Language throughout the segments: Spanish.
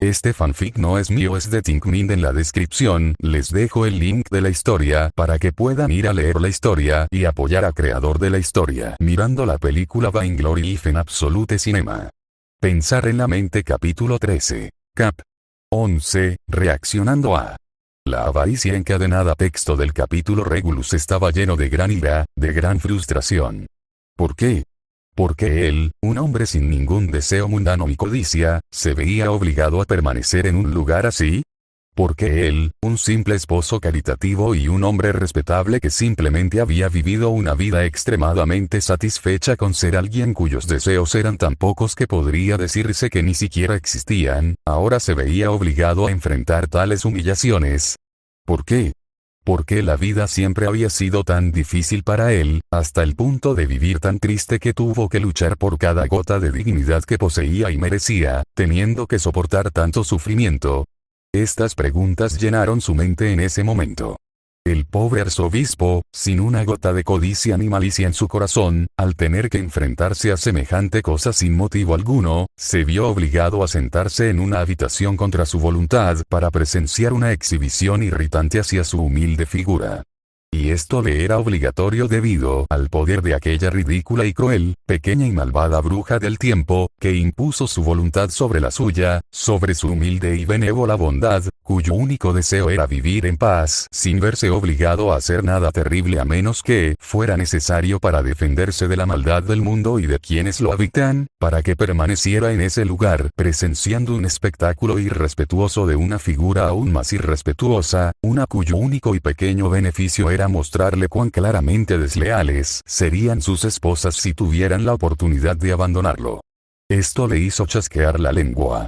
Este fanfic no es mío, es de Thinkmin. En la descripción les dejo el link de la historia para que puedan ir a leer la historia y apoyar al creador de la historia mirando la película Vainglory Life en Absolute Cinema. Pensar en la mente capítulo 13. Cap. 11. Reaccionando a la avaricia encadenada. Texto del capítulo. Regulus estaba lleno de gran ira, de gran frustración. ¿Por qué? Porque él, un hombre sin ningún deseo mundano ni codicia, se veía obligado a permanecer en un lugar así. Porque él, un simple esposo caritativo y un hombre respetable que simplemente había vivido una vida extremadamente satisfecha con ser alguien cuyos deseos eran tan pocos que podría decirse que ni siquiera existían, ahora se veía obligado a enfrentar tales humillaciones. ¿Por qué? Porque la vida siempre había sido tan difícil para él, hasta el punto de vivir tan triste que tuvo que luchar por cada gota de dignidad que poseía y merecía, teniendo que soportar tanto sufrimiento. Estas preguntas llenaron su mente en ese momento. El pobre arzobispo, sin una gota de codicia ni malicia en su corazón, al tener que enfrentarse a semejante cosa sin motivo alguno, se vio obligado a sentarse en una habitación contra su voluntad para presenciar una exhibición irritante hacia su humilde figura. Y esto le era obligatorio debido al poder de aquella ridícula y cruel, pequeña y malvada bruja del tiempo, que impuso su voluntad sobre la suya, sobre su humilde y benévola bondad, cuyo único deseo era vivir en paz, sin verse obligado a hacer nada terrible a menos que fuera necesario para defenderse de la maldad del mundo y de quienes lo habitan, para que permaneciera en ese lugar, presenciando un espectáculo irrespetuoso de una figura aún más irrespetuosa, una cuyo único y pequeño beneficio era mostrarle cuán claramente desleales serían sus esposas si tuvieran la oportunidad de abandonarlo. Esto le hizo chasquear la lengua.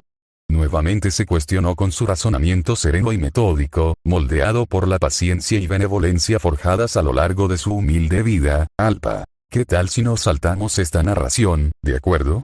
Nuevamente se cuestionó con su razonamiento sereno y metódico, moldeado por la paciencia y benevolencia forjadas a lo largo de su humilde vida. Alpa, ¿qué tal si nos saltamos esta narración, de acuerdo?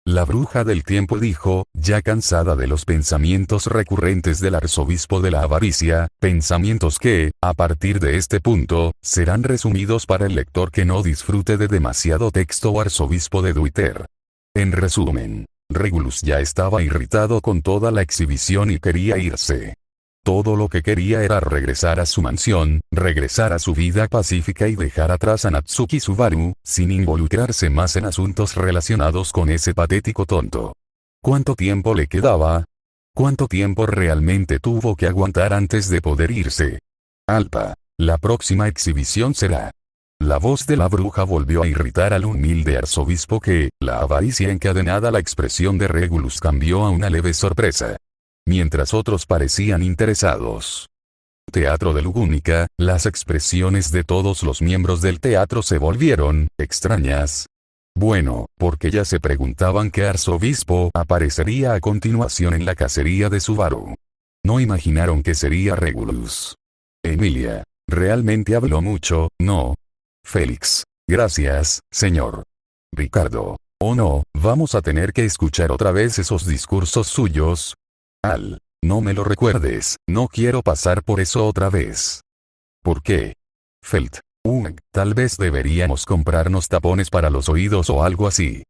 La bruja del tiempo dijo, ya cansada de los pensamientos recurrentes del arzobispo de la avaricia, pensamientos que, a partir de este punto, serán resumidos para el lector que no disfrute de demasiado texto. Arzobispo de Twitter. En resumen, Regulus ya estaba irritado con toda la exhibición y quería irse. Todo lo que quería era regresar a su mansión, regresar a su vida pacífica y dejar atrás a Natsuki Subaru, sin involucrarse más en asuntos relacionados con ese patético tonto. ¿Cuánto tiempo le quedaba? ¿Cuánto tiempo realmente tuvo que aguantar antes de poder irse? Alpa, la próxima exhibición será. La voz de la bruja volvió a irritar al humilde arzobispo que, la avaricia encadenada. La expresión de Regulus cambió a una leve sorpresa. Mientras otros parecían interesados. Teatro de Lugúnica, las expresiones de todos los miembros del teatro se volvieron extrañas. Bueno, porque ya se preguntaban qué arzobispo aparecería a continuación en la cacería de Subaru. No imaginaron que sería Regulus. Emilia, realmente habló mucho, ¿no? Félix, gracias, señor. Ricardo, oh no, vamos a tener que escuchar otra vez esos discursos suyos. Al, no me lo recuerdes, no quiero pasar por eso otra vez. ¿Por qué? Felt, tal vez deberíamos comprarnos tapones para los oídos o algo así.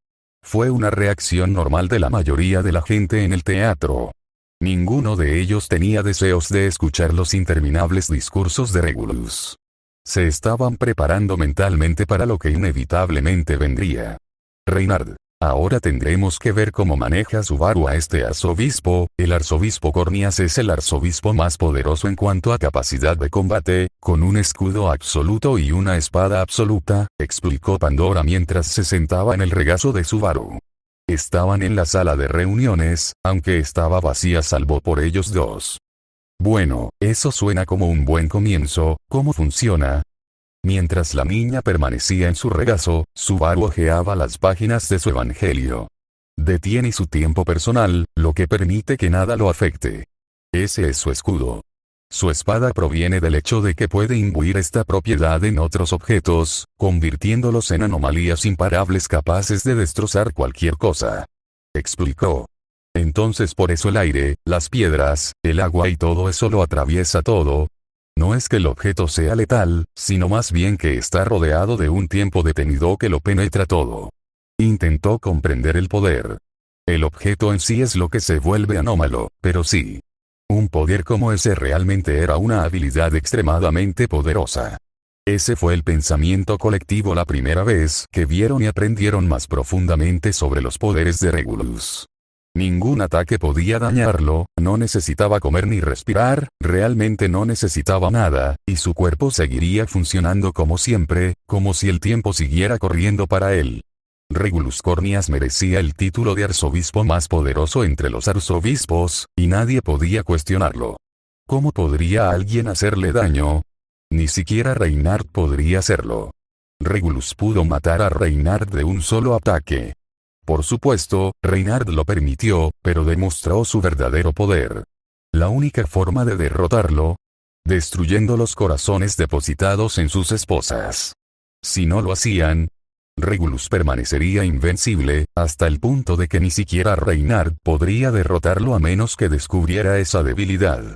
Fue una reacción normal de la mayoría de la gente en el teatro. Ninguno de ellos tenía deseos de escuchar los interminables discursos de Regulus. Se estaban preparando mentalmente para lo que inevitablemente vendría. Reynard. Ahora tendremos que ver cómo maneja Subaru a este arzobispo. El arzobispo Cornias es el arzobispo más poderoso en cuanto a capacidad de combate, con un escudo absoluto y una espada absoluta, explicó Pandora mientras se sentaba en el regazo de Subaru. Estaban en la sala de reuniones, aunque estaba vacía salvo por ellos dos. Bueno, eso suena como un buen comienzo. ¿Cómo funciona? Mientras la niña permanecía en su regazo, Subaru hojeaba las páginas de su evangelio. Detiene su tiempo personal, lo que permite que nada lo afecte. Ese es su escudo. Su espada proviene del hecho de que puede imbuir esta propiedad en otros objetos, convirtiéndolos en anomalías imparables capaces de destrozar cualquier cosa. Explicó. Entonces por eso el aire, las piedras, el agua y todo eso lo atraviesa todo. No es que el objeto sea letal, sino más bien que está rodeado de un tiempo detenido que lo penetra todo. Intentó comprender el poder. El objeto en sí es lo que se vuelve anómalo, pero sí. Un poder como ese realmente era una habilidad extremadamente poderosa. Ese fue el pensamiento colectivo la primera vez que vieron y aprendieron más profundamente sobre los poderes de Regulus. Ningún ataque podía dañarlo, no necesitaba comer ni respirar, realmente no necesitaba nada, y su cuerpo seguiría funcionando como siempre, como si el tiempo siguiera corriendo para él. Regulus Cornias merecía el título de arzobispo más poderoso entre los arzobispos, y nadie podía cuestionarlo. ¿Cómo podría alguien hacerle daño? Ni siquiera Reinhard podría hacerlo. Regulus pudo matar a Reinhard de un solo ataque. Por supuesto, Reinhard lo permitió, pero demostró su verdadero poder. La única forma de derrotarlo, destruyendo los corazones depositados en sus esposas. Si no lo hacían, Regulus permanecería invencible, hasta el punto de que ni siquiera Reinhard podría derrotarlo a menos que descubriera esa debilidad.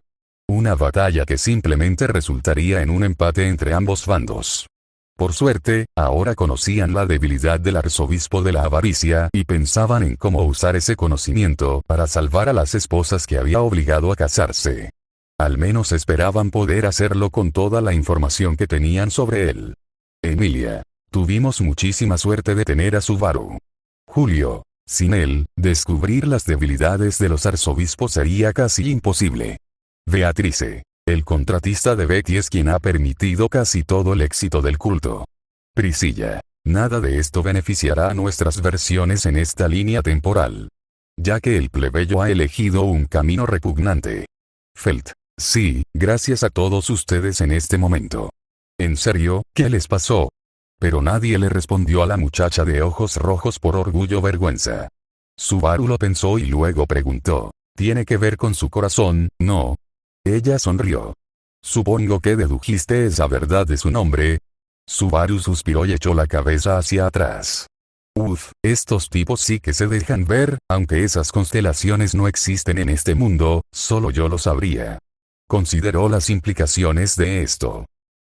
Una batalla que simplemente resultaría en un empate entre ambos bandos. Por suerte, ahora conocían la debilidad del arzobispo de la avaricia y pensaban en cómo usar ese conocimiento para salvar a las esposas que había obligado a casarse. Al menos esperaban poder hacerlo con toda la información que tenían sobre él. Emilia. Tuvimos muchísima suerte de tener a Subaru. Julio. Sin él, descubrir las debilidades de los arzobispos sería casi imposible. Beatrice. El contratista de Betty es quien ha permitido casi todo el éxito del culto. Priscilla. Nada de esto beneficiará a nuestras versiones en esta línea temporal. Ya que el plebeyo ha elegido un camino repugnante. Felt. Sí, gracias a todos ustedes en este momento. ¿En serio, qué les pasó? Pero nadie le respondió a la muchacha de ojos rojos por orgullo o vergüenza. Subaru lo pensó y luego preguntó. ¿Tiene que ver con su corazón, no? Ella sonrió. Supongo que dedujiste esa verdad de su nombre. Subaru suspiró y echó la cabeza hacia atrás. Uf, estos tipos sí que se dejan ver, aunque esas constelaciones no existen en este mundo, solo yo lo sabría. Consideró las implicaciones de esto.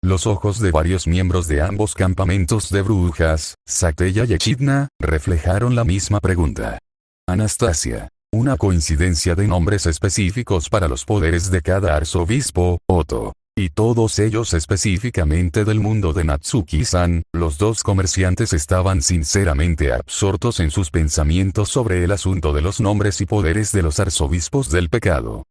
Los ojos de varios miembros de ambos campamentos de brujas, Sakteya y Echidna, reflejaron la misma pregunta. Anastasia. Una coincidencia de nombres específicos para los poderes de cada arzobispo, Otto. Y todos ellos específicamente del mundo de Natsuki-san, los dos comerciantes estaban sinceramente absortos en sus pensamientos sobre el asunto de los nombres y poderes de los arzobispos del pecado.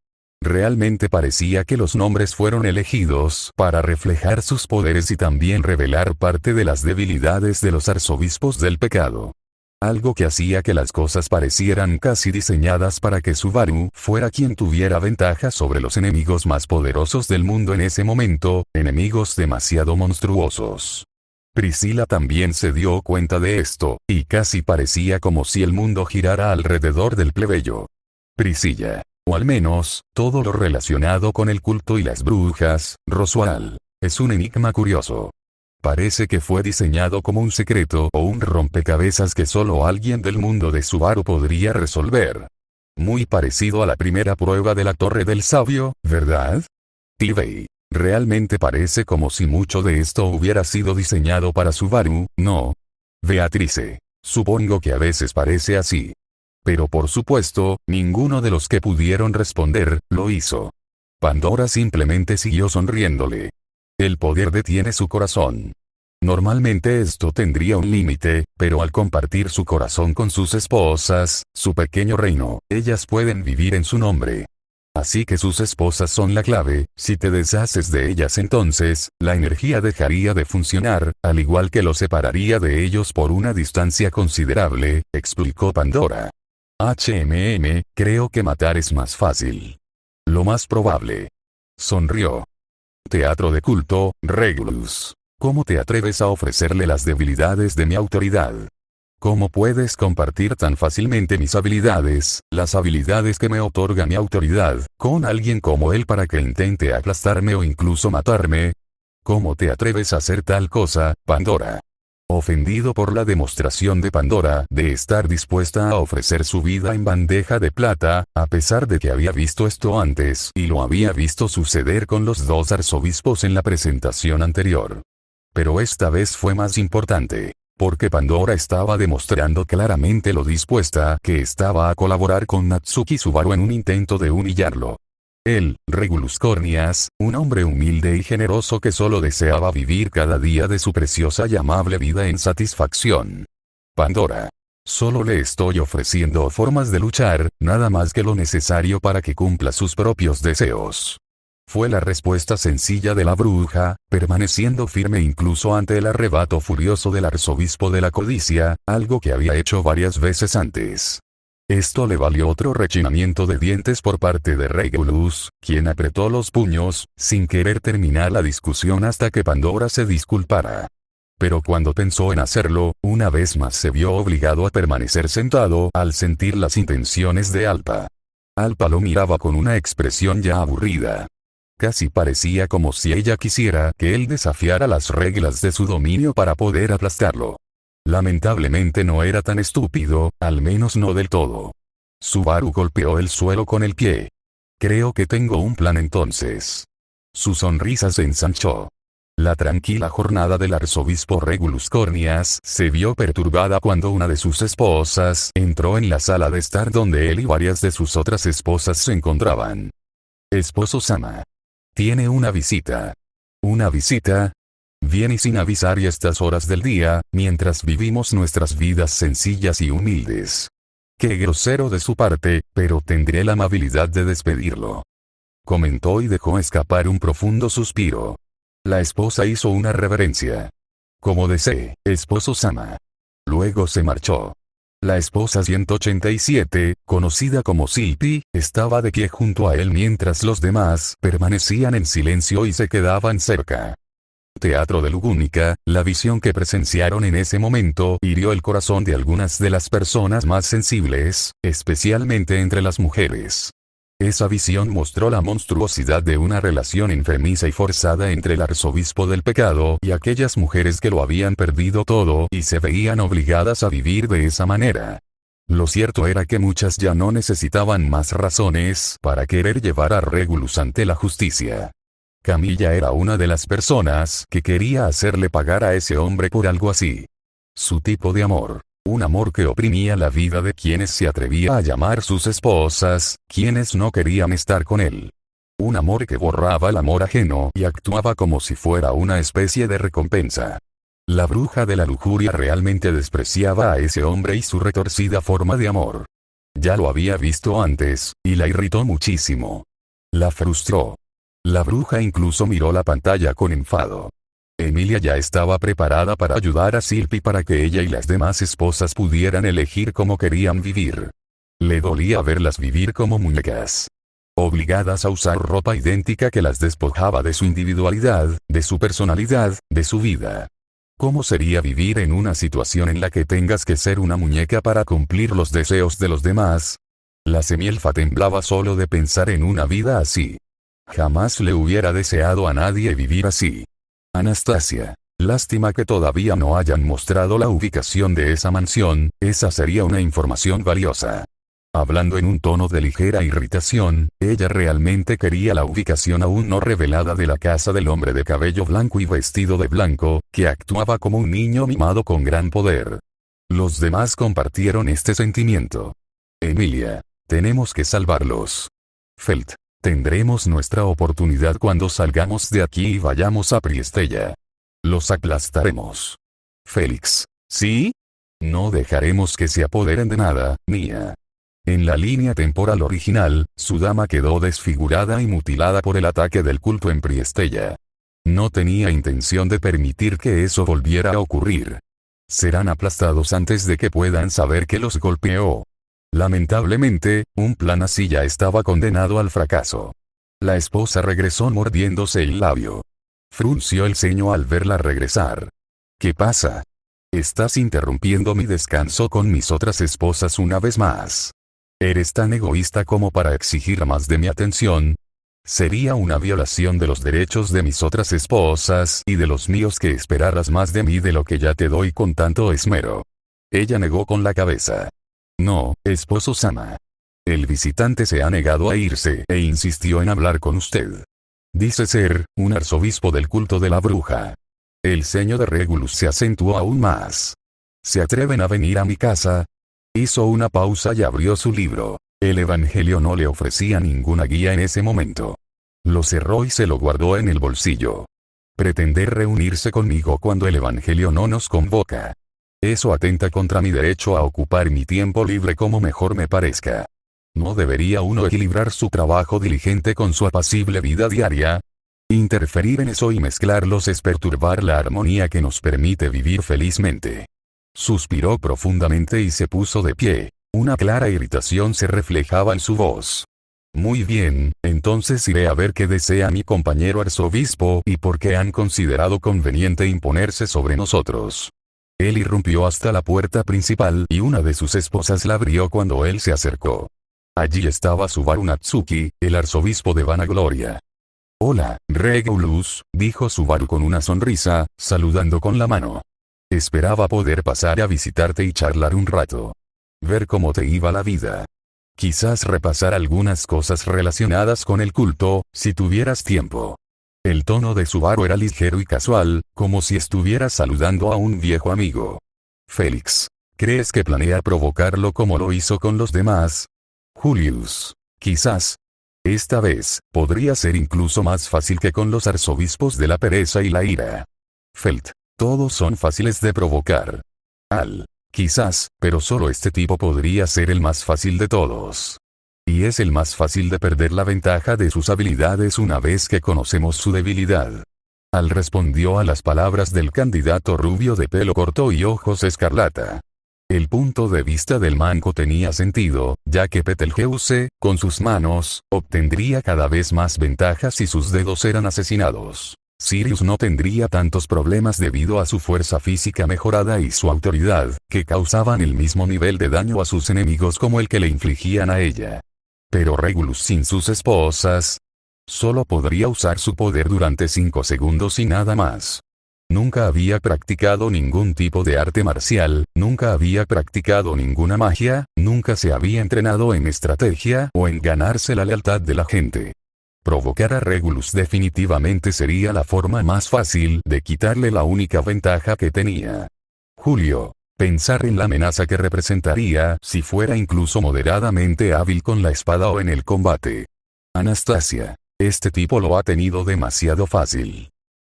Realmente parecía que los nombres fueron elegidos para reflejar sus poderes y también revelar parte de las debilidades de los arzobispos del pecado. Algo que hacía que las cosas parecieran casi diseñadas para que Subaru fuera quien tuviera ventaja sobre los enemigos más poderosos del mundo en ese momento, enemigos demasiado monstruosos. Priscilla también se dio cuenta de esto, y casi parecía como si el mundo girara alrededor del plebeyo. Priscilla. O al menos, todo lo relacionado con el culto y las brujas, Roswell, es un enigma curioso. Parece que fue diseñado como un secreto o un rompecabezas que solo alguien del mundo de Subaru podría resolver. Muy parecido a la primera prueba de la Torre del Sabio, ¿verdad? Tivei. Realmente parece como si mucho de esto hubiera sido diseñado para Subaru, ¿no? Beatrice. Supongo que a veces parece así. Pero por supuesto, ninguno de los que pudieron responder, lo hizo. Pandora simplemente siguió sonriéndole. El poder detiene su corazón. Normalmente esto tendría un límite, pero al compartir su corazón con sus esposas, su pequeño reino, ellas pueden vivir en su nombre. Así que sus esposas son la clave, si te deshaces de ellas entonces, la energía dejaría de funcionar, al igual que lo separaría de ellos por una distancia considerable, explicó Pandora. Creo que matar es más fácil. Lo más probable. Sonrió. Teatro de culto, Regulus. ¿Cómo te atreves a ofrecerle las debilidades de mi autoridad? ¿Cómo puedes compartir tan fácilmente mis habilidades, las habilidades que me otorga mi autoridad, con alguien como él para que intente aplastarme o incluso matarme? ¿Cómo te atreves a hacer tal cosa, Pandora? Ofendido por la demostración de Pandora de estar dispuesta a ofrecer su vida en bandeja de plata, a pesar de que había visto esto antes y lo había visto suceder con los dos arzobispos en la presentación anterior. Pero esta vez fue más importante. Porque Pandora estaba demostrando claramente lo dispuesta que estaba a colaborar con Natsuki Subaru en un intento de humillarlo. Él, Regulus Cornias, un hombre humilde y generoso que solo deseaba vivir cada día de su preciosa y amable vida en satisfacción. Pandora. Solo le estoy ofreciendo formas de luchar, nada más que lo necesario para que cumpla sus propios deseos. Fue la respuesta sencilla de la bruja, permaneciendo firme incluso ante el arrebato furioso del arzobispo de la codicia, algo que había hecho varias veces antes. Esto le valió otro rechinamiento de dientes por parte de Regulus, quien apretó los puños, sin querer terminar la discusión hasta que Pandora se disculpara. Pero cuando pensó en hacerlo, una vez más se vio obligado a permanecer sentado al sentir las intenciones de Alpa. Alpa lo miraba con una expresión ya aburrida. Casi parecía como si ella quisiera que él desafiara las reglas de su dominio para poder aplastarlo. Lamentablemente no era tan estúpido, al menos no del todo. Subaru golpeó el suelo con el pie. Creo que tengo un plan entonces. Su sonrisa se ensanchó. La tranquila jornada del arzobispo Regulus Cornias se vio perturbada cuando una de sus esposas entró en la sala de estar donde él y varias de sus otras esposas se encontraban. Esposo Sama. Tiene una visita. ¿Una visita? Viene sin avisar y a estas horas del día, mientras vivimos nuestras vidas sencillas y humildes. Qué grosero de su parte, pero tendré la amabilidad de despedirlo. Comentó y dejó escapar un profundo suspiro. La esposa hizo una reverencia. Como desee, esposo Sama. Luego se marchó. La esposa 187, conocida como Silpi, estaba de pie junto a él mientras los demás permanecían en silencio y se quedaban cerca. Teatro de Lugúnica, la visión que presenciaron en ese momento hirió el corazón de algunas de las personas más sensibles, especialmente entre las mujeres. Esa visión mostró la monstruosidad de una relación enfermiza y forzada entre el arzobispo del pecado y aquellas mujeres que lo habían perdido todo y se veían obligadas a vivir de esa manera. Lo cierto era que muchas ya no necesitaban más razones para querer llevar a Regulus ante la justicia. Camilla era una de las personas que quería hacerle pagar a ese hombre por algo así. Su tipo de amor. Un amor que oprimía la vida de quienes se atrevía a llamar sus esposas, quienes no querían estar con él. Un amor que borraba el amor ajeno y actuaba como si fuera una especie de recompensa. La bruja de la lujuria realmente despreciaba a ese hombre y su retorcida forma de amor. Ya lo había visto antes, y la irritó muchísimo. La frustró. La bruja incluso miró la pantalla con enfado. Emilia ya estaba preparada para ayudar a Silpi para que ella y las demás esposas pudieran elegir cómo querían vivir. Le dolía verlas vivir como muñecas. Obligadas a usar ropa idéntica que las despojaba de su individualidad, de su personalidad, de su vida. ¿Cómo sería vivir en una situación en la que tengas que ser una muñeca para cumplir los deseos de los demás? La semielfa temblaba solo de pensar en una vida así. Jamás le hubiera deseado a nadie vivir así. Anastasia. Lástima que todavía no hayan mostrado la ubicación de esa mansión, esa sería una información valiosa. Hablando en un tono de ligera irritación, ella realmente quería la ubicación aún no revelada de la casa del hombre de cabello blanco y vestido de blanco, que actuaba como un niño mimado con gran poder. Los demás compartieron este sentimiento. Emilia. Tenemos que salvarlos. Felt. Tendremos nuestra oportunidad cuando salgamos de aquí y vayamos a Priestella. Los aplastaremos. Félix. ¿Sí? No dejaremos que se apoderen de nada, Nia. En la línea temporal original, su dama quedó desfigurada y mutilada por el ataque del culto en Priestella. No tenía intención de permitir que eso volviera a ocurrir. Serán aplastados antes de que puedan saber que los golpeó. Lamentablemente, un plan así ya estaba condenado al fracaso. La esposa regresó mordiéndose el labio. Frunció el ceño al verla regresar. ¿Qué pasa? Estás interrumpiendo mi descanso con mis otras esposas una vez más. ¿Eres tan egoísta como para exigir más de mi atención? Sería una violación de los derechos de mis otras esposas y de los míos que esperaras más de mí de lo que ya te doy con tanto esmero. Ella negó con la cabeza. No, esposo Sama. El visitante se ha negado a irse e insistió en hablar con usted. Dice ser un arzobispo del culto de la bruja. El ceño de Regulus se acentuó aún más. ¿Se atreven a venir a mi casa? Hizo una pausa y abrió su libro. El Evangelio no le ofrecía ninguna guía en ese momento. Lo cerró y se lo guardó en el bolsillo. Pretender reunirse conmigo cuando el Evangelio no nos convoca. Eso atenta contra mi derecho a ocupar mi tiempo libre como mejor me parezca. ¿No debería uno equilibrar su trabajo diligente con su apacible vida diaria? Interferir en eso y mezclarlos es perturbar la armonía que nos permite vivir felizmente. Suspiró profundamente y se puso de pie. Una clara irritación se reflejaba en su voz. Muy bien, entonces iré a ver qué desea mi compañero arzobispo y por qué han considerado conveniente imponerse sobre nosotros. Él irrumpió hasta la puerta principal y una de sus esposas la abrió cuando él se acercó. Allí estaba Subaru Natsuki, el arzobispo de Vanagloria. Hola, Regulus, dijo Subaru con una sonrisa, saludando con la mano. Esperaba poder pasar a visitarte y charlar un rato. Ver cómo te iba la vida. Quizás repasar algunas cosas relacionadas con el culto, si tuvieras tiempo. El tono de Subaru era ligero y casual, como si estuviera saludando a un viejo amigo. Félix, ¿crees que planea provocarlo como lo hizo con los demás? Julius, quizás. Esta vez, podría ser incluso más fácil que con los arzobispos de la pereza y la ira. Felt, todos son fáciles de provocar. Al, quizás, pero solo este tipo podría ser el más fácil de todos. Y es el más fácil de perder la ventaja de sus habilidades una vez que conocemos su debilidad. Al respondió a las palabras del candidato rubio de pelo corto y ojos escarlata. El punto de vista del manco tenía sentido, ya que Betelgeuse, con sus manos, obtendría cada vez más ventajas si sus dedos eran asesinados. Sirius no tendría tantos problemas debido a su fuerza física mejorada y su autoridad, que causaban el mismo nivel de daño a sus enemigos como el que le infligían a ella. Pero Regulus sin sus esposas, solo podría usar su poder durante 5 segundos y nada más. Nunca había practicado ningún tipo de arte marcial, nunca había practicado ninguna magia, nunca se había entrenado en estrategia o en ganarse la lealtad de la gente. Provocar a Regulus definitivamente sería la forma más fácil de quitarle la única ventaja que tenía. Julio. Pensar en la amenaza que representaría si fuera incluso moderadamente hábil con la espada o en el combate. Anastasia. Este tipo lo ha tenido demasiado fácil.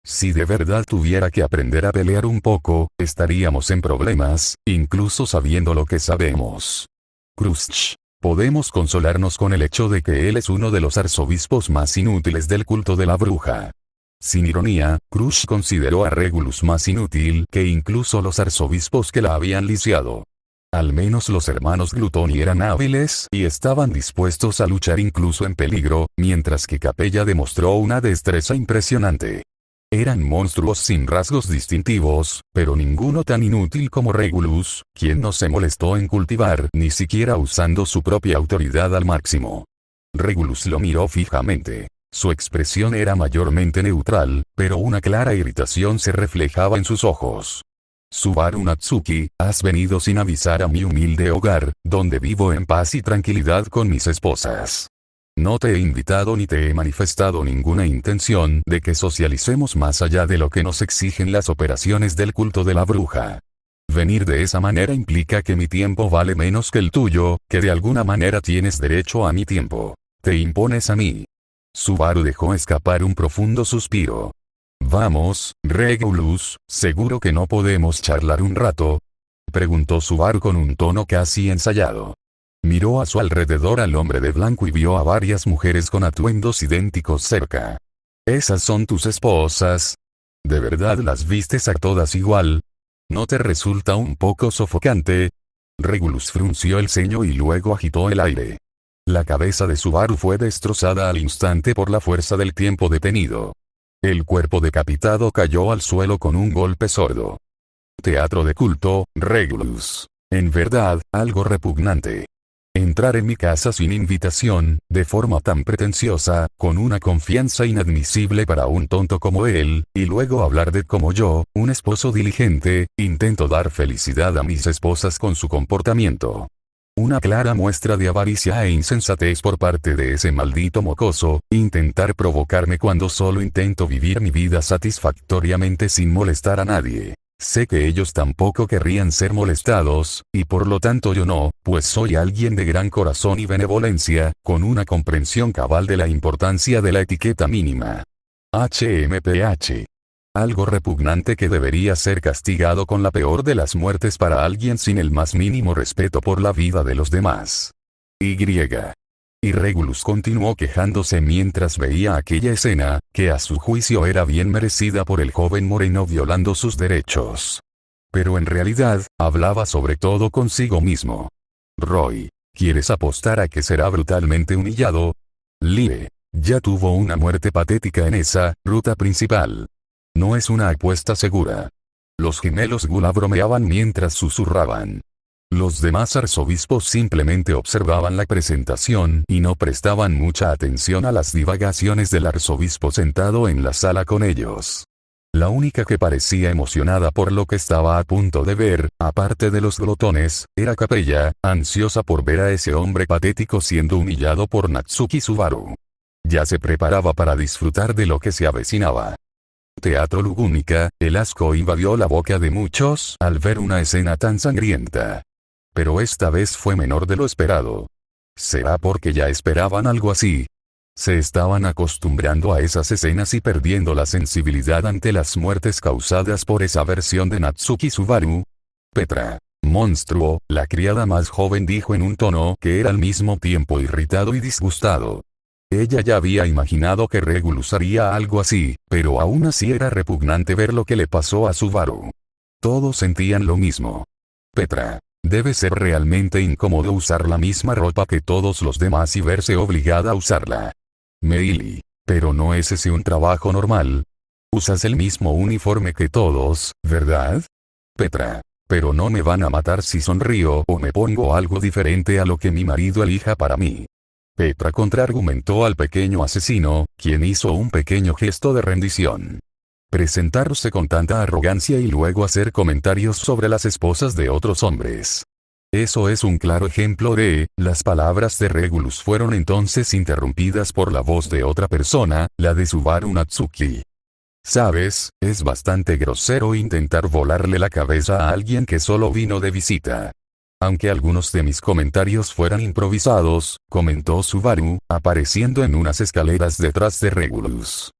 Si de verdad tuviera que aprender a pelear un poco, estaríamos en problemas, incluso sabiendo lo que sabemos. Krushch. Podemos consolarnos con el hecho de que él es uno de los arzobispos más inútiles del culto de la bruja. Sin ironía, Krushch consideró a Regulus más inútil que incluso los arzobispos que la habían lisiado. Al menos los hermanos Glutoni eran hábiles y estaban dispuestos a luchar incluso en peligro, mientras que Capella demostró una destreza impresionante. Eran monstruos sin rasgos distintivos, pero ninguno tan inútil como Regulus, quien no se molestó en cultivar ni siquiera usando su propia autoridad al máximo. Regulus lo miró fijamente. Su expresión era mayormente neutral, pero una clara irritación se reflejaba en sus ojos. Subaru Natsuki, has venido sin avisar a mi humilde hogar, donde vivo en paz y tranquilidad con mis esposas. No te he invitado ni te he manifestado ninguna intención de que socialicemos más allá de lo que nos exigen las operaciones del culto de la bruja. Venir de esa manera implica que mi tiempo vale menos que el tuyo, que de alguna manera tienes derecho a mi tiempo. Te impones a mí. Subaru dejó escapar un profundo suspiro. Vamos, Regulus, ¿seguro que no podemos charlar un rato? Preguntó Subaru con un tono casi ensayado. Miró a su alrededor al hombre de blanco y vio a varias mujeres con atuendos idénticos cerca. ¿Esas son tus esposas? ¿De verdad las vistes a todas igual? ¿No te resulta un poco sofocante? Regulus frunció el ceño y luego agitó el aire. La cabeza de Subaru fue destrozada al instante por la fuerza del tiempo detenido. El cuerpo decapitado cayó al suelo con un golpe sordo. Teatro de culto, Regulus. En verdad, algo repugnante. Entrar en mi casa sin invitación, de forma tan pretenciosa, con una confianza inadmisible para un tonto como él, y luego hablar de como yo, un esposo diligente, intento dar felicidad a mis esposas con su comportamiento. Una clara muestra de avaricia e insensatez por parte de ese maldito mocoso, intentar provocarme cuando solo intento vivir mi vida satisfactoriamente sin molestar a nadie. Sé que ellos tampoco querrían ser molestados, y por lo tanto yo no, pues soy alguien de gran corazón y benevolencia, con una comprensión cabal de la importancia de la etiqueta mínima. HMPH. Algo repugnante que debería ser castigado con la peor de las muertes para alguien sin el más mínimo respeto por la vida de los demás. Y. Y Regulus continuó quejándose mientras veía aquella escena, que a su juicio era bien merecida por el joven moreno violando sus derechos. Pero en realidad, hablaba sobre todo consigo mismo. Roy, ¿quieres apostar a que será brutalmente humillado? Lie, ya tuvo una muerte patética en esa ruta principal. No es una apuesta segura. Los gemelos Gula bromeaban mientras susurraban. Los demás arzobispos simplemente observaban la presentación y no prestaban mucha atención a las divagaciones del arzobispo sentado en la sala con ellos. La única que parecía emocionada por lo que estaba a punto de ver, aparte de los glotones, era Capella, ansiosa por ver a ese hombre patético siendo humillado por Natsuki Subaru. Ya se preparaba para disfrutar de lo que se avecinaba. Teatro Lugúnica, el asco invadió la boca de muchos al ver una escena tan sangrienta. Pero esta vez fue menor de lo esperado. ¿Será porque ya esperaban algo así? Se estaban acostumbrando a esas escenas y perdiendo la sensibilidad ante las muertes causadas por esa versión de Natsuki Subaru. Petra, monstruo, la criada más joven dijo en un tono que era al mismo tiempo irritado y disgustado. Ella ya había imaginado que Regulus haría algo así, pero aún así era repugnante ver lo que le pasó a Subaru. Todos sentían lo mismo. Petra. Debe ser realmente incómodo usar la misma ropa que todos los demás y verse obligada a usarla. Meili, pero no es ese un trabajo normal. Usas el mismo uniforme que todos, ¿verdad? Petra, pero no me van a matar si sonrío o me pongo algo diferente a lo que mi marido elija para mí. Petra contraargumentó al pequeño asesino, quien hizo un pequeño gesto de rendición. Presentarse con tanta arrogancia y luego hacer comentarios sobre las esposas de otros hombres. Eso es un claro ejemplo de, las palabras de Regulus fueron entonces interrumpidas por la voz de otra persona, la de Subaru Natsuki. Sabes, es bastante grosero intentar volarle la cabeza a alguien que solo vino de visita. Aunque algunos de mis comentarios fueran improvisados, comentó Subaru, apareciendo en unas escaleras detrás de Regulus.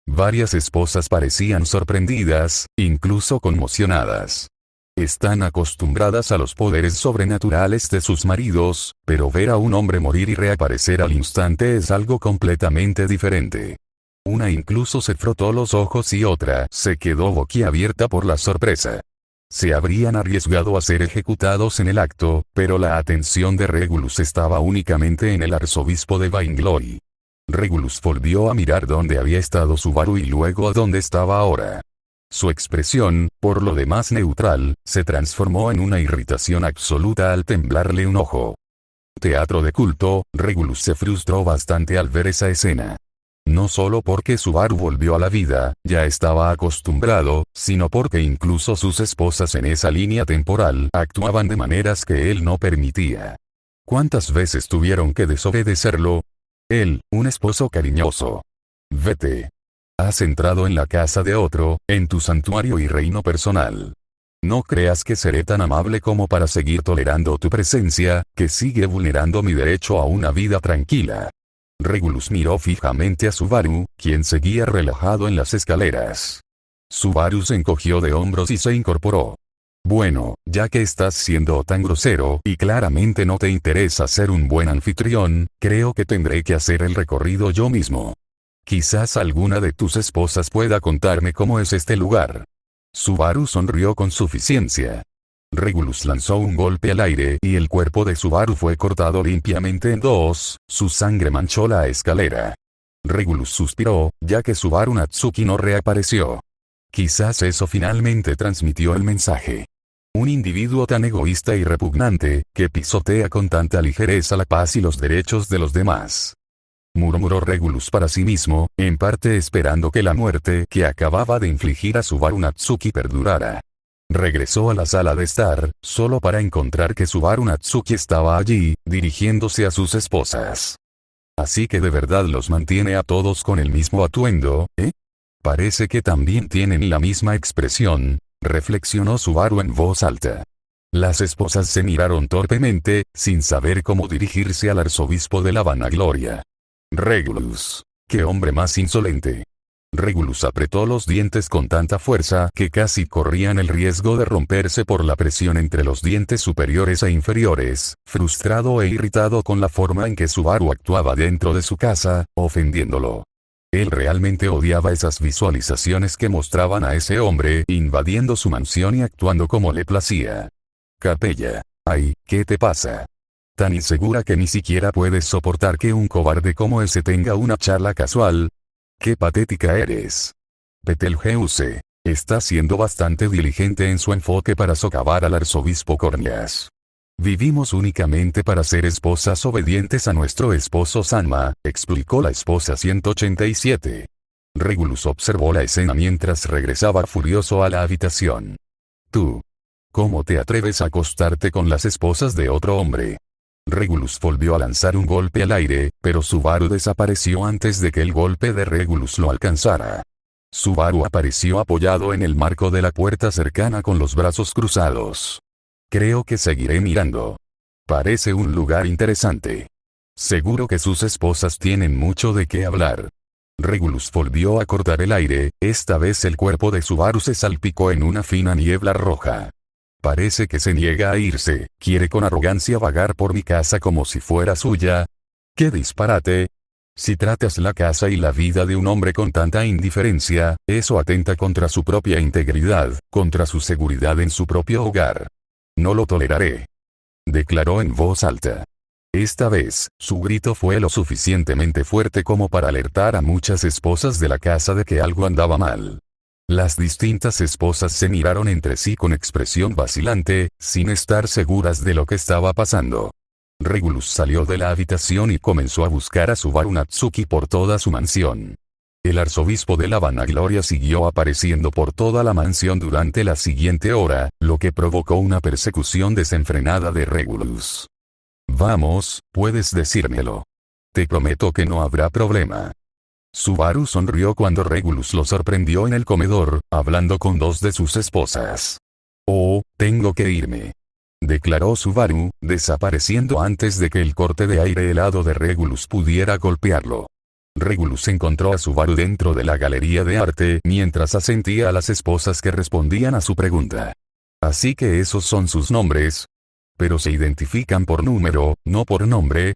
Varias esposas parecían sorprendidas, incluso conmocionadas. Están acostumbradas a los poderes sobrenaturales de sus maridos, pero ver a un hombre morir y reaparecer al instante es algo completamente diferente. Una incluso se frotó los ojos y otra se quedó boquiabierta por la sorpresa. Se habrían arriesgado a ser ejecutados en el acto, pero la atención de Regulus estaba únicamente en el arzobispo de Vainglory. Regulus volvió a mirar dónde había estado Subaru y luego a dónde estaba ahora. Su expresión, por lo demás neutral, se transformó en una irritación absoluta al temblarle un ojo. Teatro de culto, Regulus se frustró bastante al ver esa escena. No solo porque Subaru volvió a la vida, ya estaba acostumbrado, sino porque incluso sus esposas en esa línea temporal actuaban de maneras que él no permitía. ¿Cuántas veces tuvieron que desobedecerlo? Él, un esposo cariñoso. Vete. Has entrado en la casa de otro, en tu santuario y reino personal. No creas que seré tan amable como para seguir tolerando tu presencia, que sigue vulnerando mi derecho a una vida tranquila. Regulus miró fijamente a Subaru, quien seguía relajado en las escaleras. Subaru se encogió de hombros y se incorporó. Bueno, ya que estás siendo tan grosero y claramente no te interesa ser un buen anfitrión, creo que tendré que hacer el recorrido yo mismo. Quizás alguna de tus esposas pueda contarme cómo es este lugar. Subaru sonrió con suficiencia. Regulus lanzó un golpe al aire y el cuerpo de Subaru fue cortado limpiamente en dos, su sangre manchó la escalera. Regulus suspiró, ya que Subaru Natsuki no reapareció. Quizás eso finalmente transmitió el mensaje. Un individuo tan egoísta y repugnante, que pisotea con tanta ligereza la paz y los derechos de los demás. Murmuró Regulus para sí mismo, en parte esperando que la muerte que acababa de infligir a Subaru Natsuki perdurara. Regresó a la sala de estar, solo para encontrar que Subaru Natsuki estaba allí, dirigiéndose a sus esposas. Así que de verdad los mantiene a todos con el mismo atuendo, ¿eh? Parece que también tienen la misma expresión. reflexionó Subaru en voz alta. Las esposas se miraron torpemente, sin saber cómo dirigirse al arzobispo de la vanagloria. Regulus. ¡Qué hombre más insolente! Regulus apretó los dientes con tanta fuerza que casi corrían el riesgo de romperse por la presión entre los dientes superiores e inferiores, frustrado e irritado con la forma en que Subaru actuaba dentro de su casa, ofendiéndolo. Él realmente odiaba esas visualizaciones que mostraban a ese hombre invadiendo su mansión y actuando como le placía. Capella. Ay, ¿qué te pasa? Tan insegura que ni siquiera puedes soportar que un cobarde como ese tenga una charla casual. ¡Qué patética eres! Betelgeuse está siendo bastante diligente en su enfoque para socavar al arzobispo Corneas. Vivimos únicamente para ser esposas obedientes a nuestro esposo Sanma, explicó la esposa 187. Regulus observó la escena mientras regresaba furioso a la habitación. Tú. ¿Cómo te atreves a acostarte con las esposas de otro hombre? Regulus volvió a lanzar un golpe al aire, pero Subaru desapareció antes de que el golpe de Regulus lo alcanzara. Subaru apareció apoyado en el marco de la puerta cercana con los brazos cruzados. Creo que seguiré mirando. Parece un lugar interesante. Seguro que sus esposas tienen mucho de qué hablar. Regulus volvió a cortar el aire, esta vez el cuerpo de Subaru se salpicó en una fina niebla roja. Parece que se niega a irse, quiere con arrogancia vagar por mi casa como si fuera suya. ¡Qué disparate! Si tratas la casa y la vida de un hombre con tanta indiferencia, eso atenta contra su propia integridad, contra su seguridad en su propio hogar. No lo toleraré. Declaró en voz alta. Esta vez, su grito fue lo suficientemente fuerte como para alertar a muchas esposas de la casa de que algo andaba mal. Las distintas esposas se miraron entre sí con expresión vacilante, sin estar seguras de lo que estaba pasando. Regulus salió de la habitación y comenzó a buscar a Subaru Natsuki por toda su mansión. El arzobispo de la vanagloria siguió apareciendo por toda la mansión durante la siguiente hora, lo que provocó una persecución desenfrenada de Regulus. Vamos, puedes decírmelo. Te prometo que no habrá problema. Subaru sonrió cuando Regulus lo sorprendió en el comedor, hablando con dos de sus esposas. Oh, tengo que irme. Declaró Subaru, desapareciendo antes de que el corte de aire helado de Regulus pudiera golpearlo. Regulus encontró a Subaru dentro de la galería de arte mientras asentía a las esposas que respondían a su pregunta. Así que esos son sus nombres. Pero se identifican por número, no por nombre.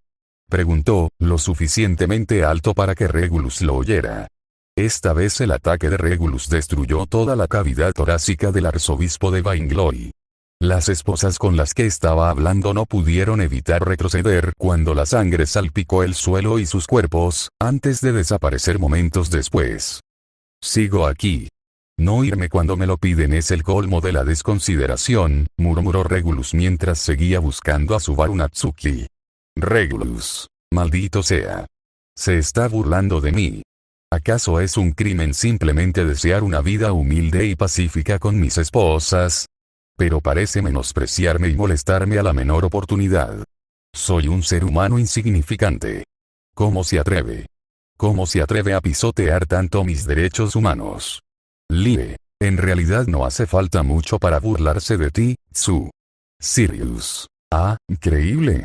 Preguntó, lo suficientemente alto para que Regulus lo oyera. Esta vez el ataque de Regulus destruyó toda la cavidad torácica del arzobispo de Vainglory. Las esposas con las que estaba hablando no pudieron evitar retroceder cuando la sangre salpicó el suelo y sus cuerpos, antes de desaparecer momentos después. Sigo aquí. No irme cuando me lo piden es el colmo de la desconsideración, murmuró Regulus mientras seguía buscando a Subaru Natsuki. Regulus. Maldito sea. Se está burlando de mí. ¿Acaso es un crimen simplemente desear una vida humilde y pacífica con mis esposas? Pero parece menospreciarme y molestarme a la menor oportunidad. Soy un ser humano insignificante. ¿Cómo se atreve? ¿Cómo se atreve a pisotear tanto mis derechos humanos? Lie. En realidad no hace falta mucho para burlarse de ti, Tsu. Sirius. Ah, increíble.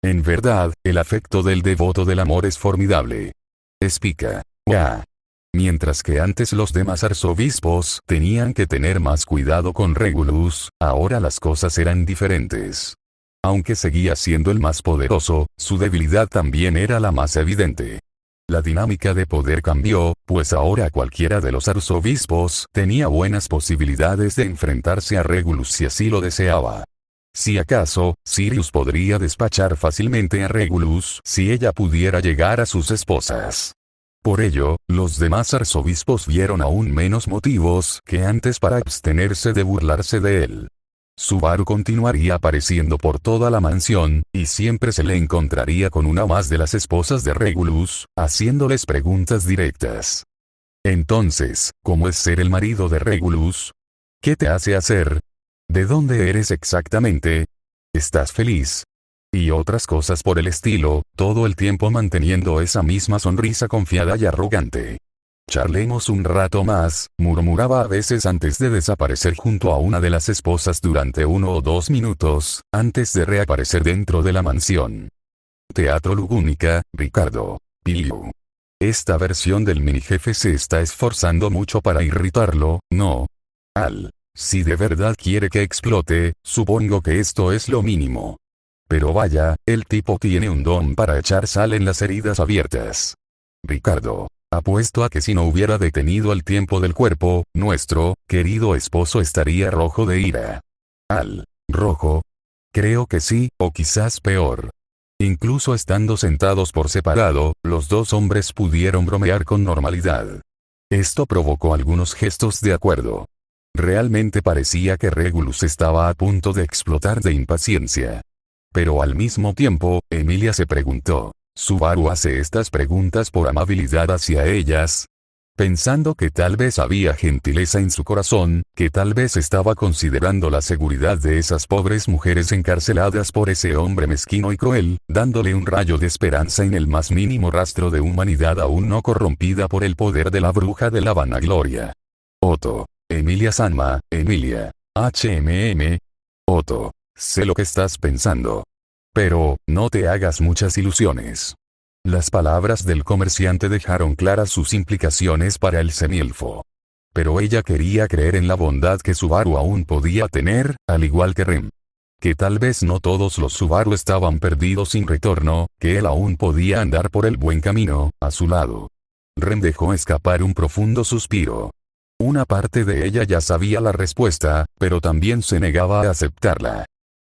En verdad, el afecto del devoto del amor es formidable. Explica. Mientras que antes los demás arzobispos tenían que tener más cuidado con Regulus, ahora las cosas eran diferentes. Aunque seguía siendo el más poderoso, su debilidad también era la más evidente. La dinámica de poder cambió, pues ahora cualquiera de los arzobispos tenía buenas posibilidades de enfrentarse a Regulus si así lo deseaba. Si acaso, Sirius podría despachar fácilmente a Regulus si ella pudiera llegar a sus esposas. Por ello, los demás arzobispos vieron aún menos motivos que antes para abstenerse de burlarse de él. Subaru continuaría apareciendo por toda la mansión, y siempre se le encontraría con una más de las esposas de Regulus, haciéndoles preguntas directas. Entonces, ¿cómo es ser el marido de Regulus? ¿Qué te hace hacer? ¿De dónde eres exactamente? ¿Estás feliz? Y otras cosas por el estilo, todo el tiempo manteniendo esa misma sonrisa confiada y arrogante. Charlemos un rato más, murmuraba a veces antes de desaparecer junto a una de las esposas durante 1 o 2 minutos, antes de reaparecer dentro de la mansión. Teatro Lugúnica, Ricardo. Piliu. Esta versión del mini jefe se está esforzando mucho para irritarlo, ¿no? Al. Si de verdad quiere que explote, supongo que esto es lo mínimo. Pero vaya, el tipo tiene un don para echar sal en las heridas abiertas. Ricardo. Apuesto a que si no hubiera detenido el tiempo del cuerpo, nuestro querido esposo estaría rojo de ira. Al. ¿Rojo? Creo que sí, o quizás peor. Incluso estando sentados por separado, los dos hombres pudieron bromear con normalidad. Esto provocó algunos gestos de acuerdo. Realmente parecía que Regulus estaba a punto de explotar de impaciencia. Pero al mismo tiempo, Emilia se preguntó, ¿Subaru hace estas preguntas por amabilidad hacia ellas? Pensando que tal vez había gentileza en su corazón, que tal vez estaba considerando la seguridad de esas pobres mujeres encarceladas por ese hombre mezquino y cruel, dándole un rayo de esperanza en el más mínimo rastro de humanidad aún no corrompida por el poder de la bruja de la vanagloria. Otto. Emilia Sanma, Emilia. HMM. Otto. Sé lo que estás pensando. Pero, no te hagas muchas ilusiones. Las palabras del comerciante dejaron claras sus implicaciones para el semielfo. Pero ella quería creer en la bondad que Subaru aún podía tener, al igual que Rem. Que tal vez no todos los Subaru estaban perdidos sin retorno, que él aún podía andar por el buen camino, a su lado. Rem dejó escapar un profundo suspiro. Una parte de ella ya sabía la respuesta, pero también se negaba a aceptarla.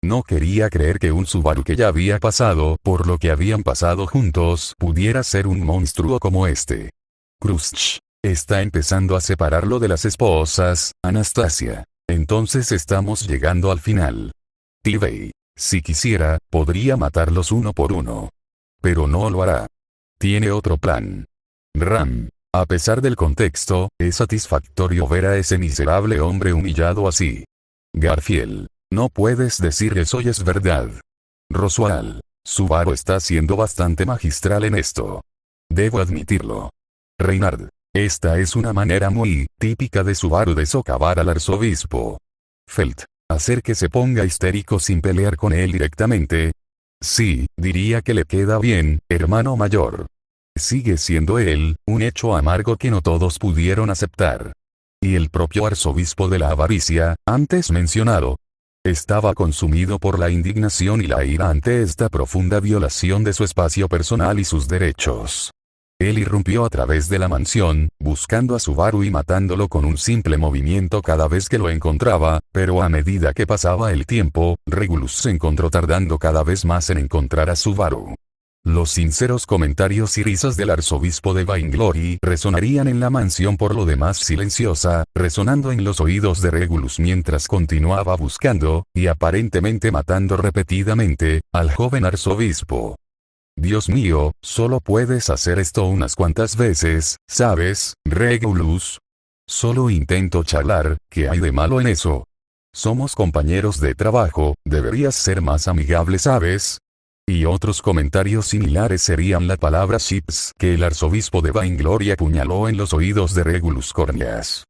No quería creer que un Subaru que ya había pasado por lo que habían pasado juntos pudiera ser un monstruo como este. Krusch. Está empezando a separarlo de las esposas, Anastasia. Entonces estamos llegando al final. Tivey. Si quisiera, podría matarlos uno por uno. Pero no lo hará. Tiene otro plan. Ram. A pesar del contexto, es satisfactorio ver a ese miserable hombre humillado así. Garfield. No puedes decir eso y es verdad. Roswell. Subaru está siendo bastante magistral en esto. Debo admitirlo. Reynard. Esta es una manera muy típica de Subaru de socavar al arzobispo. Felt. Hacer que se ponga histérico sin pelear con él directamente. Sí, diría que le queda bien, hermano mayor. Sigue siendo él, un hecho amargo que no todos pudieron aceptar. Y el propio arzobispo de la avaricia, antes mencionado, estaba consumido por la indignación y la ira ante esta profunda violación de su espacio personal y sus derechos. Él irrumpió a través de la mansión, buscando a Subaru y matándolo con un simple movimiento cada vez que lo encontraba, pero a medida que pasaba el tiempo, Regulus se encontró tardando cada vez más en encontrar a Subaru. Los sinceros comentarios y risas del arzobispo de Vainglory resonarían en la mansión por lo demás silenciosa, resonando en los oídos de Regulus mientras continuaba buscando, y aparentemente matando repetidamente, al joven arzobispo. Dios mío, solo puedes hacer esto unas cuantas veces, ¿sabes, Regulus? Solo intento charlar, ¿qué hay de malo en eso? Somos compañeros de trabajo, deberías ser más amigable, ¿sabes? Y otros comentarios similares serían la palabra chips que el arzobispo de Vainglory apuñaló en los oídos de Regulus Corneas.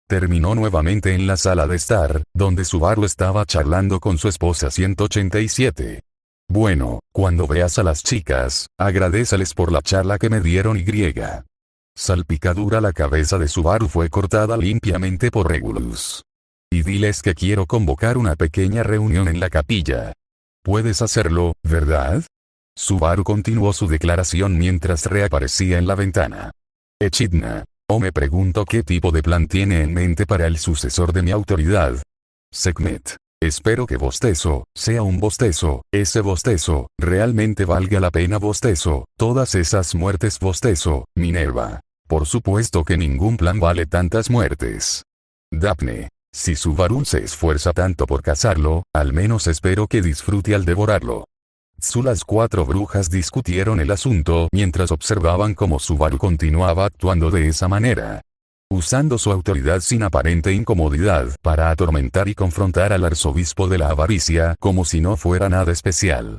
Terminó nuevamente en la sala de estar, donde Subaru estaba charlando con su esposa 187. Bueno, cuando veas a las chicas, agradéceles por la charla que me dieron y. Salpicadura. La cabeza de Subaru fue cortada limpiamente por Regulus. Y diles que quiero convocar una pequeña reunión en la capilla. Puedes hacerlo, ¿verdad? Subaru continuó su declaración mientras reaparecía en la ventana. Echidna. Me pregunto qué tipo de plan tiene en mente para el sucesor de mi autoridad. Sekhmet. Espero que bostezo, sea un bostezo, ese bostezo, realmente valga la pena bostezo, todas esas muertes bostezo, Minerva. Por supuesto que ningún plan vale tantas muertes. Daphne. Si Subaru se esfuerza tanto por cazarlo, al menos espero que disfrute al devorarlo. Las 4 brujas discutieron el asunto mientras observaban cómo Subaru continuaba actuando de esa manera. Usando su autoridad sin aparente incomodidad para atormentar y confrontar al arzobispo de la avaricia como si no fuera nada especial.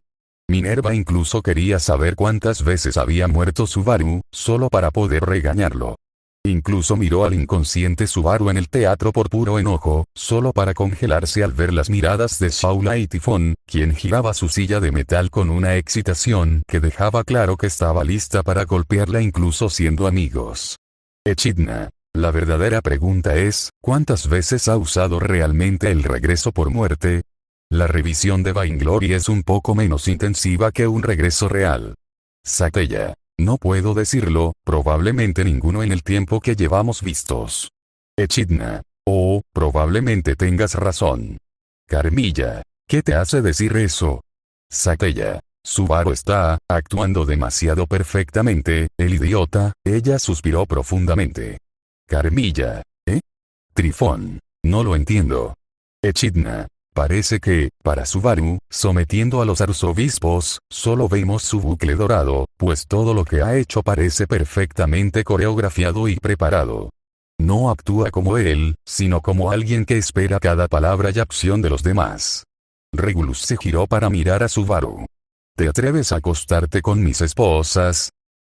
Minerva incluso quería saber cuántas veces había muerto Subaru, solo para poder regañarlo. Incluso miró al inconsciente Subaru en el teatro por puro enojo, solo para congelarse al ver las miradas de Shaula y Tifón, quien giraba su silla de metal con una excitación que dejaba claro que estaba lista para golpearla incluso siendo amigos. Echidna. La verdadera pregunta es, ¿cuántas veces ha usado realmente el regreso por muerte? La revisión de Vainglory es un poco menos intensiva que un regreso real. Sateya. No puedo decirlo, probablemente ninguno en el tiempo que llevamos vistos. Echidna. Oh, probablemente tengas razón. Carmilla. ¿Qué te hace decir eso? Sateya. Subaru está actuando demasiado perfectamente, el idiota. Ella suspiró profundamente. Carmilla. ¿Eh? Trifón. No lo entiendo. Echidna. Parece que, para Subaru, sometiendo a los arzobispos, solo vemos su bucle dorado, pues todo lo que ha hecho parece perfectamente coreografiado y preparado. No actúa como él, sino como alguien que espera cada palabra y acción de los demás. Regulus se giró para mirar a Subaru. ¿Te atreves a acostarte con mis esposas?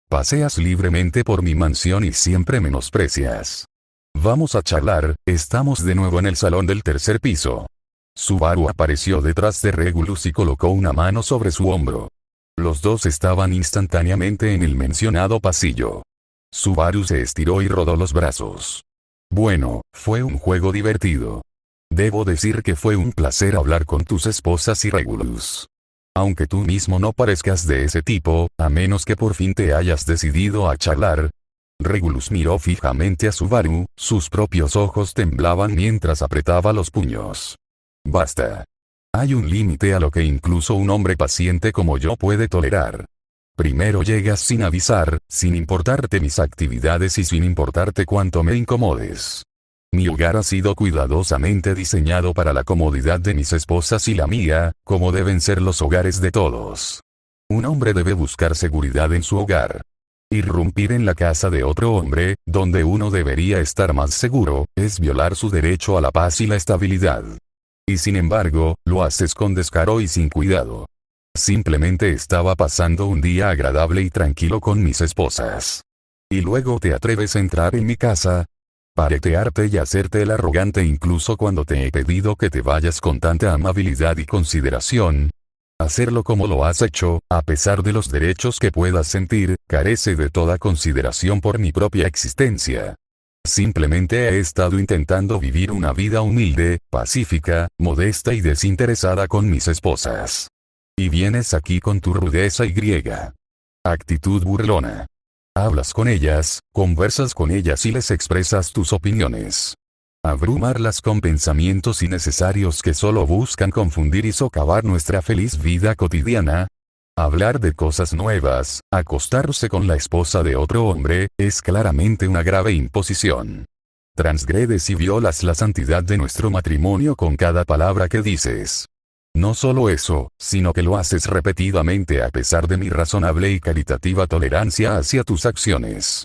Paseas libremente por mi mansión y siempre menosprecias. Vamos a charlar, estamos de nuevo en el salón del tercer piso. Subaru apareció detrás de Regulus y colocó una mano sobre su hombro. Los dos estaban instantáneamente en el mencionado pasillo. Subaru se estiró y rodó los brazos. Bueno, fue un juego divertido. Debo decir que fue un placer hablar con tus esposas y Regulus. Aunque tú mismo no parezcas de ese tipo, a menos que por fin te hayas decidido a charlar. Regulus miró fijamente a Subaru, sus propios ojos temblaban mientras apretaba los puños. Basta. Hay un límite a lo que incluso un hombre paciente como yo puede tolerar. Primero llegas sin avisar, sin importarte mis actividades y sin importarte cuánto me incomodes. Mi hogar ha sido cuidadosamente diseñado para la comodidad de mis esposas y la mía, como deben ser los hogares de todos. Un hombre debe buscar seguridad en su hogar. Irrumpir en la casa de otro hombre, donde uno debería estar más seguro, es violar su derecho a la paz y la estabilidad. Y sin embargo, lo haces con descaro y sin cuidado. Simplemente estaba pasando un día agradable y tranquilo con mis esposas. Y luego te atreves a entrar en mi casa, paretearte y hacerte el arrogante incluso cuando te he pedido que te vayas con tanta amabilidad y consideración. Hacerlo como lo has hecho, a pesar de los derechos que puedas sentir, carece de toda consideración por mi propia existencia. Simplemente he estado intentando vivir una vida humilde, pacífica, modesta y desinteresada con mis esposas. Y vienes aquí con tu rudeza y griega actitud burlona. Hablas con ellas, conversas con ellas y les expresas tus opiniones. Abrumarlas con pensamientos innecesarios que solo buscan confundir y socavar nuestra feliz vida cotidiana. Hablar de cosas nuevas, acostarse con la esposa de otro hombre, es claramente una grave imposición. Transgredes y violas la santidad de nuestro matrimonio con cada palabra que dices. No solo eso, sino que lo haces repetidamente a pesar de mi razonable y caritativa tolerancia hacia tus acciones.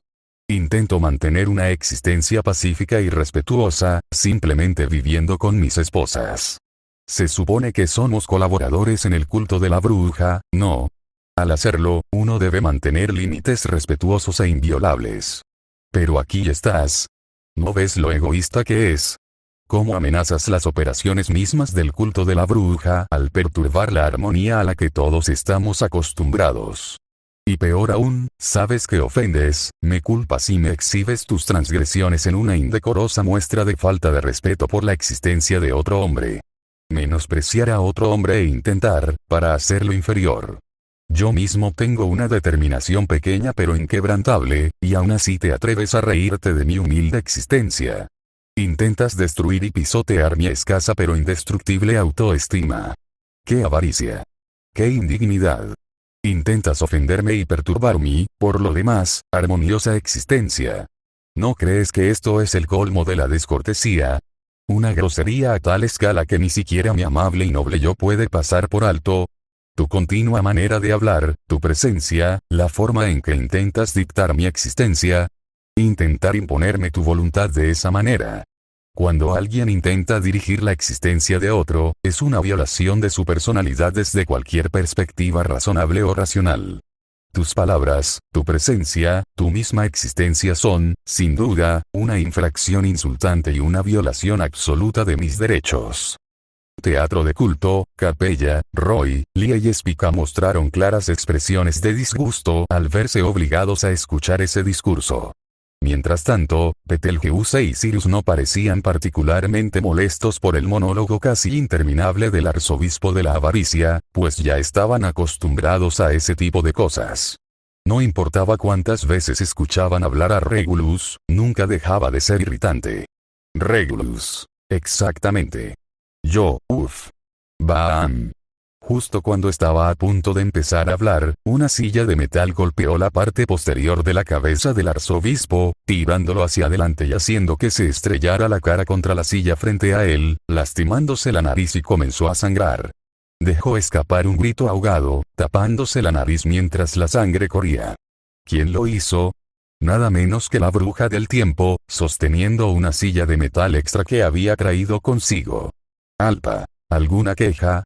Intento mantener una existencia pacífica y respetuosa, simplemente viviendo con mis esposas. Se supone que somos colaboradores en el culto de la bruja, ¿no? Al hacerlo, uno debe mantener límites respetuosos e inviolables. Pero aquí estás. ¿No ves lo egoísta que es? ¿Cómo amenazas las operaciones mismas del culto de la bruja al perturbar la armonía a la que todos estamos acostumbrados? Y peor aún, sabes que ofendes, me culpas y me exhibes tus transgresiones en una indecorosa muestra de falta de respeto por la existencia de otro hombre. Menospreciar a otro hombre e intentar, para hacerlo inferior. Yo mismo tengo una determinación pequeña pero inquebrantable, y aún así te atreves a reírte de mi humilde existencia. Intentas destruir y pisotear mi escasa pero indestructible autoestima. ¡Qué avaricia! ¡Qué indignidad! Intentas ofenderme y perturbar mi, por lo demás, armoniosa existencia. ¿No crees que esto es el colmo de la descortesía? Una grosería a tal escala que ni siquiera mi amable y noble yo puede pasar por alto. Tu continua manera de hablar, tu presencia, la forma en que intentas dictar mi existencia. Intentar imponerme tu voluntad de esa manera. Cuando alguien intenta dirigir la existencia de otro, es una violación de su personalidad desde cualquier perspectiva razonable o racional. Tus palabras, tu presencia, tu misma existencia son, sin duda, una infracción insultante y una violación absoluta de mis derechos. Teatro de culto, Capella, Roy, Lia y Spica mostraron claras expresiones de disgusto al verse obligados a escuchar ese discurso. Mientras tanto, Betelgeuse y Sirius no parecían particularmente molestos por el monólogo casi interminable del arzobispo de la avaricia, pues ya estaban acostumbrados a ese tipo de cosas. No importaba cuántas veces escuchaban hablar a Regulus, nunca dejaba de ser irritante. Regulus. Exactamente. Bam. Justo cuando estaba a punto de empezar a hablar, una silla de metal golpeó la parte posterior de la cabeza del arzobispo, tirándolo hacia adelante y haciendo que se estrellara la cara contra la silla frente a él, lastimándose la nariz y comenzó a sangrar. Dejó escapar un grito ahogado, tapándose la nariz mientras la sangre corría. ¿Quién lo hizo? Nada menos que la bruja del tiempo, sosteniendo una silla de metal extra que había traído consigo. Alpa, ¿alguna queja?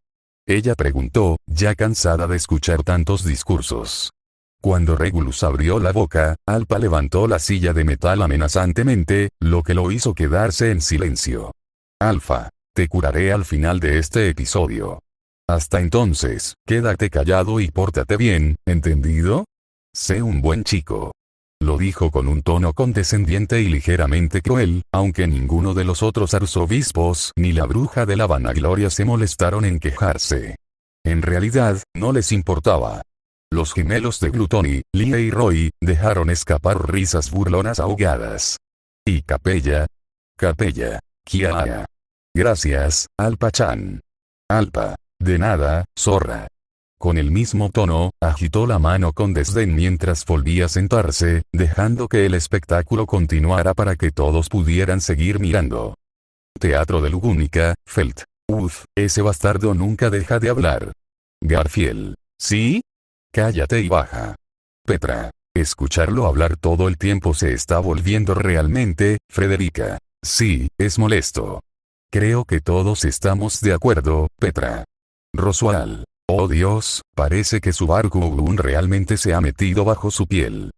Ella preguntó, ya cansada de escuchar tantos discursos. Cuando Regulus abrió la boca, Alpa levantó la silla de metal amenazantemente, lo que lo hizo quedarse en silencio. Alfa, te curaré al final de este episodio. Hasta entonces, quédate callado y pórtate bien, ¿entendido? Sé un buen chico. Lo dijo con un tono condescendiente y ligeramente cruel, aunque ninguno de los otros arzobispos ni la bruja de la vanagloria se molestaron en quejarse. En realidad, no les importaba. Los gemelos de Gluttony, Lia y Roy, dejaron escapar risas burlonas ahogadas. ¿Y Capella? Capella. Kiara. Gracias, Alpa-chan. Alpa. De nada, zorra. Con el mismo tono, agitó la mano con desdén mientras volvía a sentarse, dejando que el espectáculo continuara para que todos pudieran seguir mirando. Teatro de Lugúnica, Felt. Ese bastardo nunca deja de hablar. Garfield. ¿Sí? Cállate y baja. Petra. Escucharlo hablar todo el tiempo se está volviendo realmente, Frederica. Sí, es molesto. Creo que todos estamos de acuerdo, Petra. Roswell. Oh Dios, parece que Subaru-kun realmente se ha metido bajo su piel.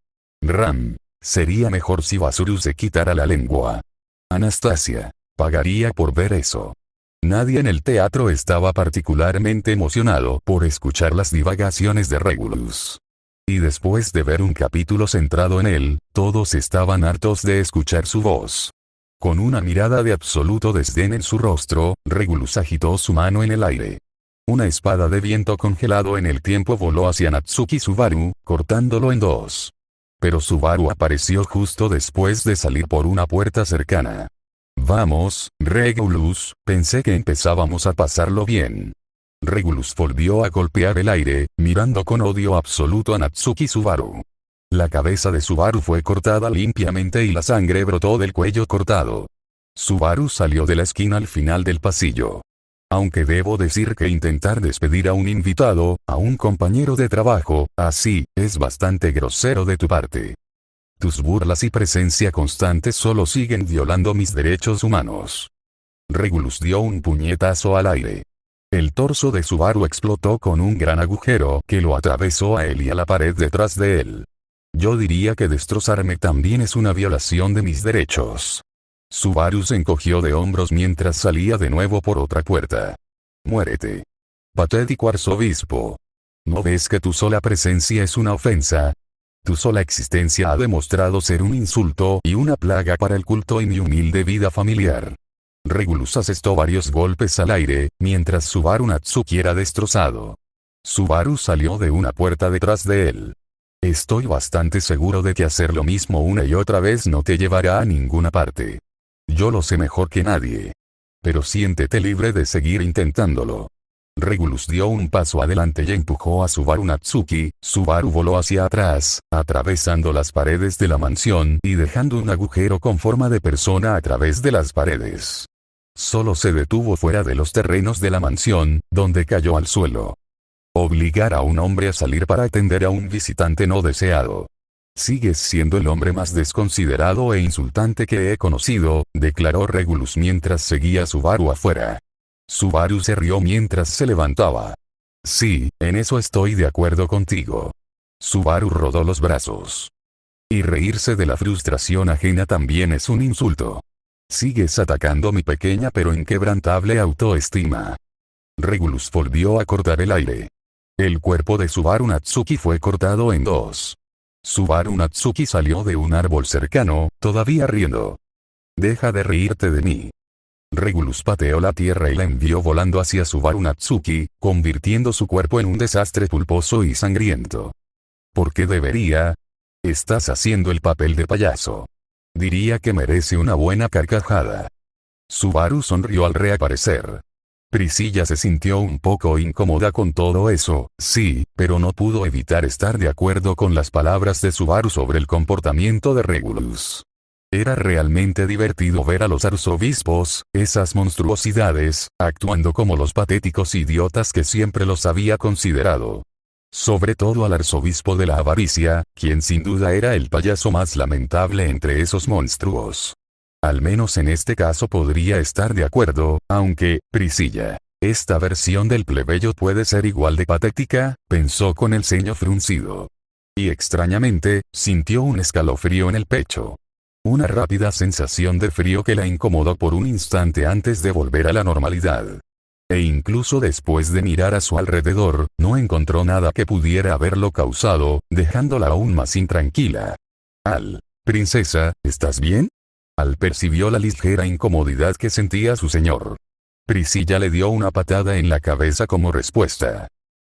Ram. Sería mejor si Basuru se quitara la lengua. Anastasia. Pagaría por ver eso. Nadie en el teatro estaba particularmente emocionado por escuchar las divagaciones de Regulus. Y después de ver un capítulo centrado en él, todos estaban hartos de escuchar su voz. Con una mirada de absoluto desdén en su rostro, Regulus agitó su mano en el aire. Una espada de viento congelado en el tiempo voló hacia Natsuki Subaru, cortándolo en dos. Pero Subaru apareció justo después de salir por una puerta cercana. Vamos, Regulus, pensé que empezábamos a pasarlo bien. Regulus volvió a golpear el aire, mirando con odio absoluto a Natsuki Subaru. La cabeza de Subaru fue cortada limpiamente y la sangre brotó del cuello cortado. Subaru salió de la esquina al final del pasillo. Aunque debo decir que intentar despedir a un invitado, a un compañero de trabajo, así, es bastante grosero de tu parte. Tus burlas y presencia constante solo siguen violando mis derechos humanos. Regulus dio un puñetazo al aire. El torso de Subaru explotó con un gran agujero que lo atravesó a él y a la pared detrás de él. Yo diría que destrozarme también es una violación de mis derechos. Subaru se encogió de hombros mientras salía de nuevo por otra puerta. Muérete. Patético arzobispo. ¿No ves que tu sola presencia es una ofensa? Tu sola existencia ha demostrado ser un insulto y una plaga para el culto y mi humilde vida familiar. Regulus asestó varios golpes al aire, mientras Subaru Natsuki era destrozado. Subaru salió de una puerta detrás de él. Estoy bastante seguro de que hacer lo mismo una y otra vez no te llevará a ninguna parte. Yo lo sé mejor que nadie. Pero siéntete libre de seguir intentándolo. Regulus dio un paso adelante y empujó a Subaru Natsuki. Subaru voló hacia atrás, atravesando las paredes de la mansión y dejando un agujero con forma de persona a través de las paredes. Solo se detuvo fuera de los terrenos de la mansión, donde cayó al suelo. Obligar a un hombre a salir para atender a un visitante no deseado. Sigues siendo el hombre más desconsiderado e insultante que he conocido, declaró Regulus mientras seguía a Subaru afuera. Subaru se rió mientras se levantaba. Sí, en eso estoy de acuerdo contigo. Subaru rodó los brazos. Y reírse de la frustración ajena también es un insulto. Sigues atacando mi pequeña pero inquebrantable autoestima. Regulus volvió a cortar el aire. El cuerpo de Subaru Natsuki fue cortado en dos. Subaru Natsuki salió de un árbol cercano, todavía riendo. Deja de reírte de mí. Regulus pateó la tierra y la envió volando hacia Subaru Natsuki, convirtiendo su cuerpo en un desastre pulposo y sangriento. ¿Por qué debería? Estás haciendo el papel de payaso. Diría que merece una buena carcajada. Subaru sonrió al reaparecer. Priscilla se sintió un poco incómoda con todo eso, sí, pero no pudo evitar estar de acuerdo con las palabras de Subaru sobre el comportamiento de Regulus. Era realmente divertido ver a los arzobispos, esas monstruosidades, actuando como los patéticos idiotas que siempre los había considerado. Sobre todo al arzobispo de la avaricia, quien sin duda era el payaso más lamentable entre esos monstruos. Al menos en este caso podría estar de acuerdo, aunque, Priscilla, esta versión del plebeyo puede ser igual de patética, pensó con el ceño fruncido. Y extrañamente, sintió un escalofrío en el pecho. Una rápida sensación de frío que la incomodó por un instante antes de volver a la normalidad. E incluso después de mirar a su alrededor, no encontró nada que pudiera haberlo causado, dejándola aún más intranquila. Princesa, ¿estás bien? Al percibió la ligera incomodidad que sentía su señor. Priscilla le dio una patada en la cabeza como respuesta.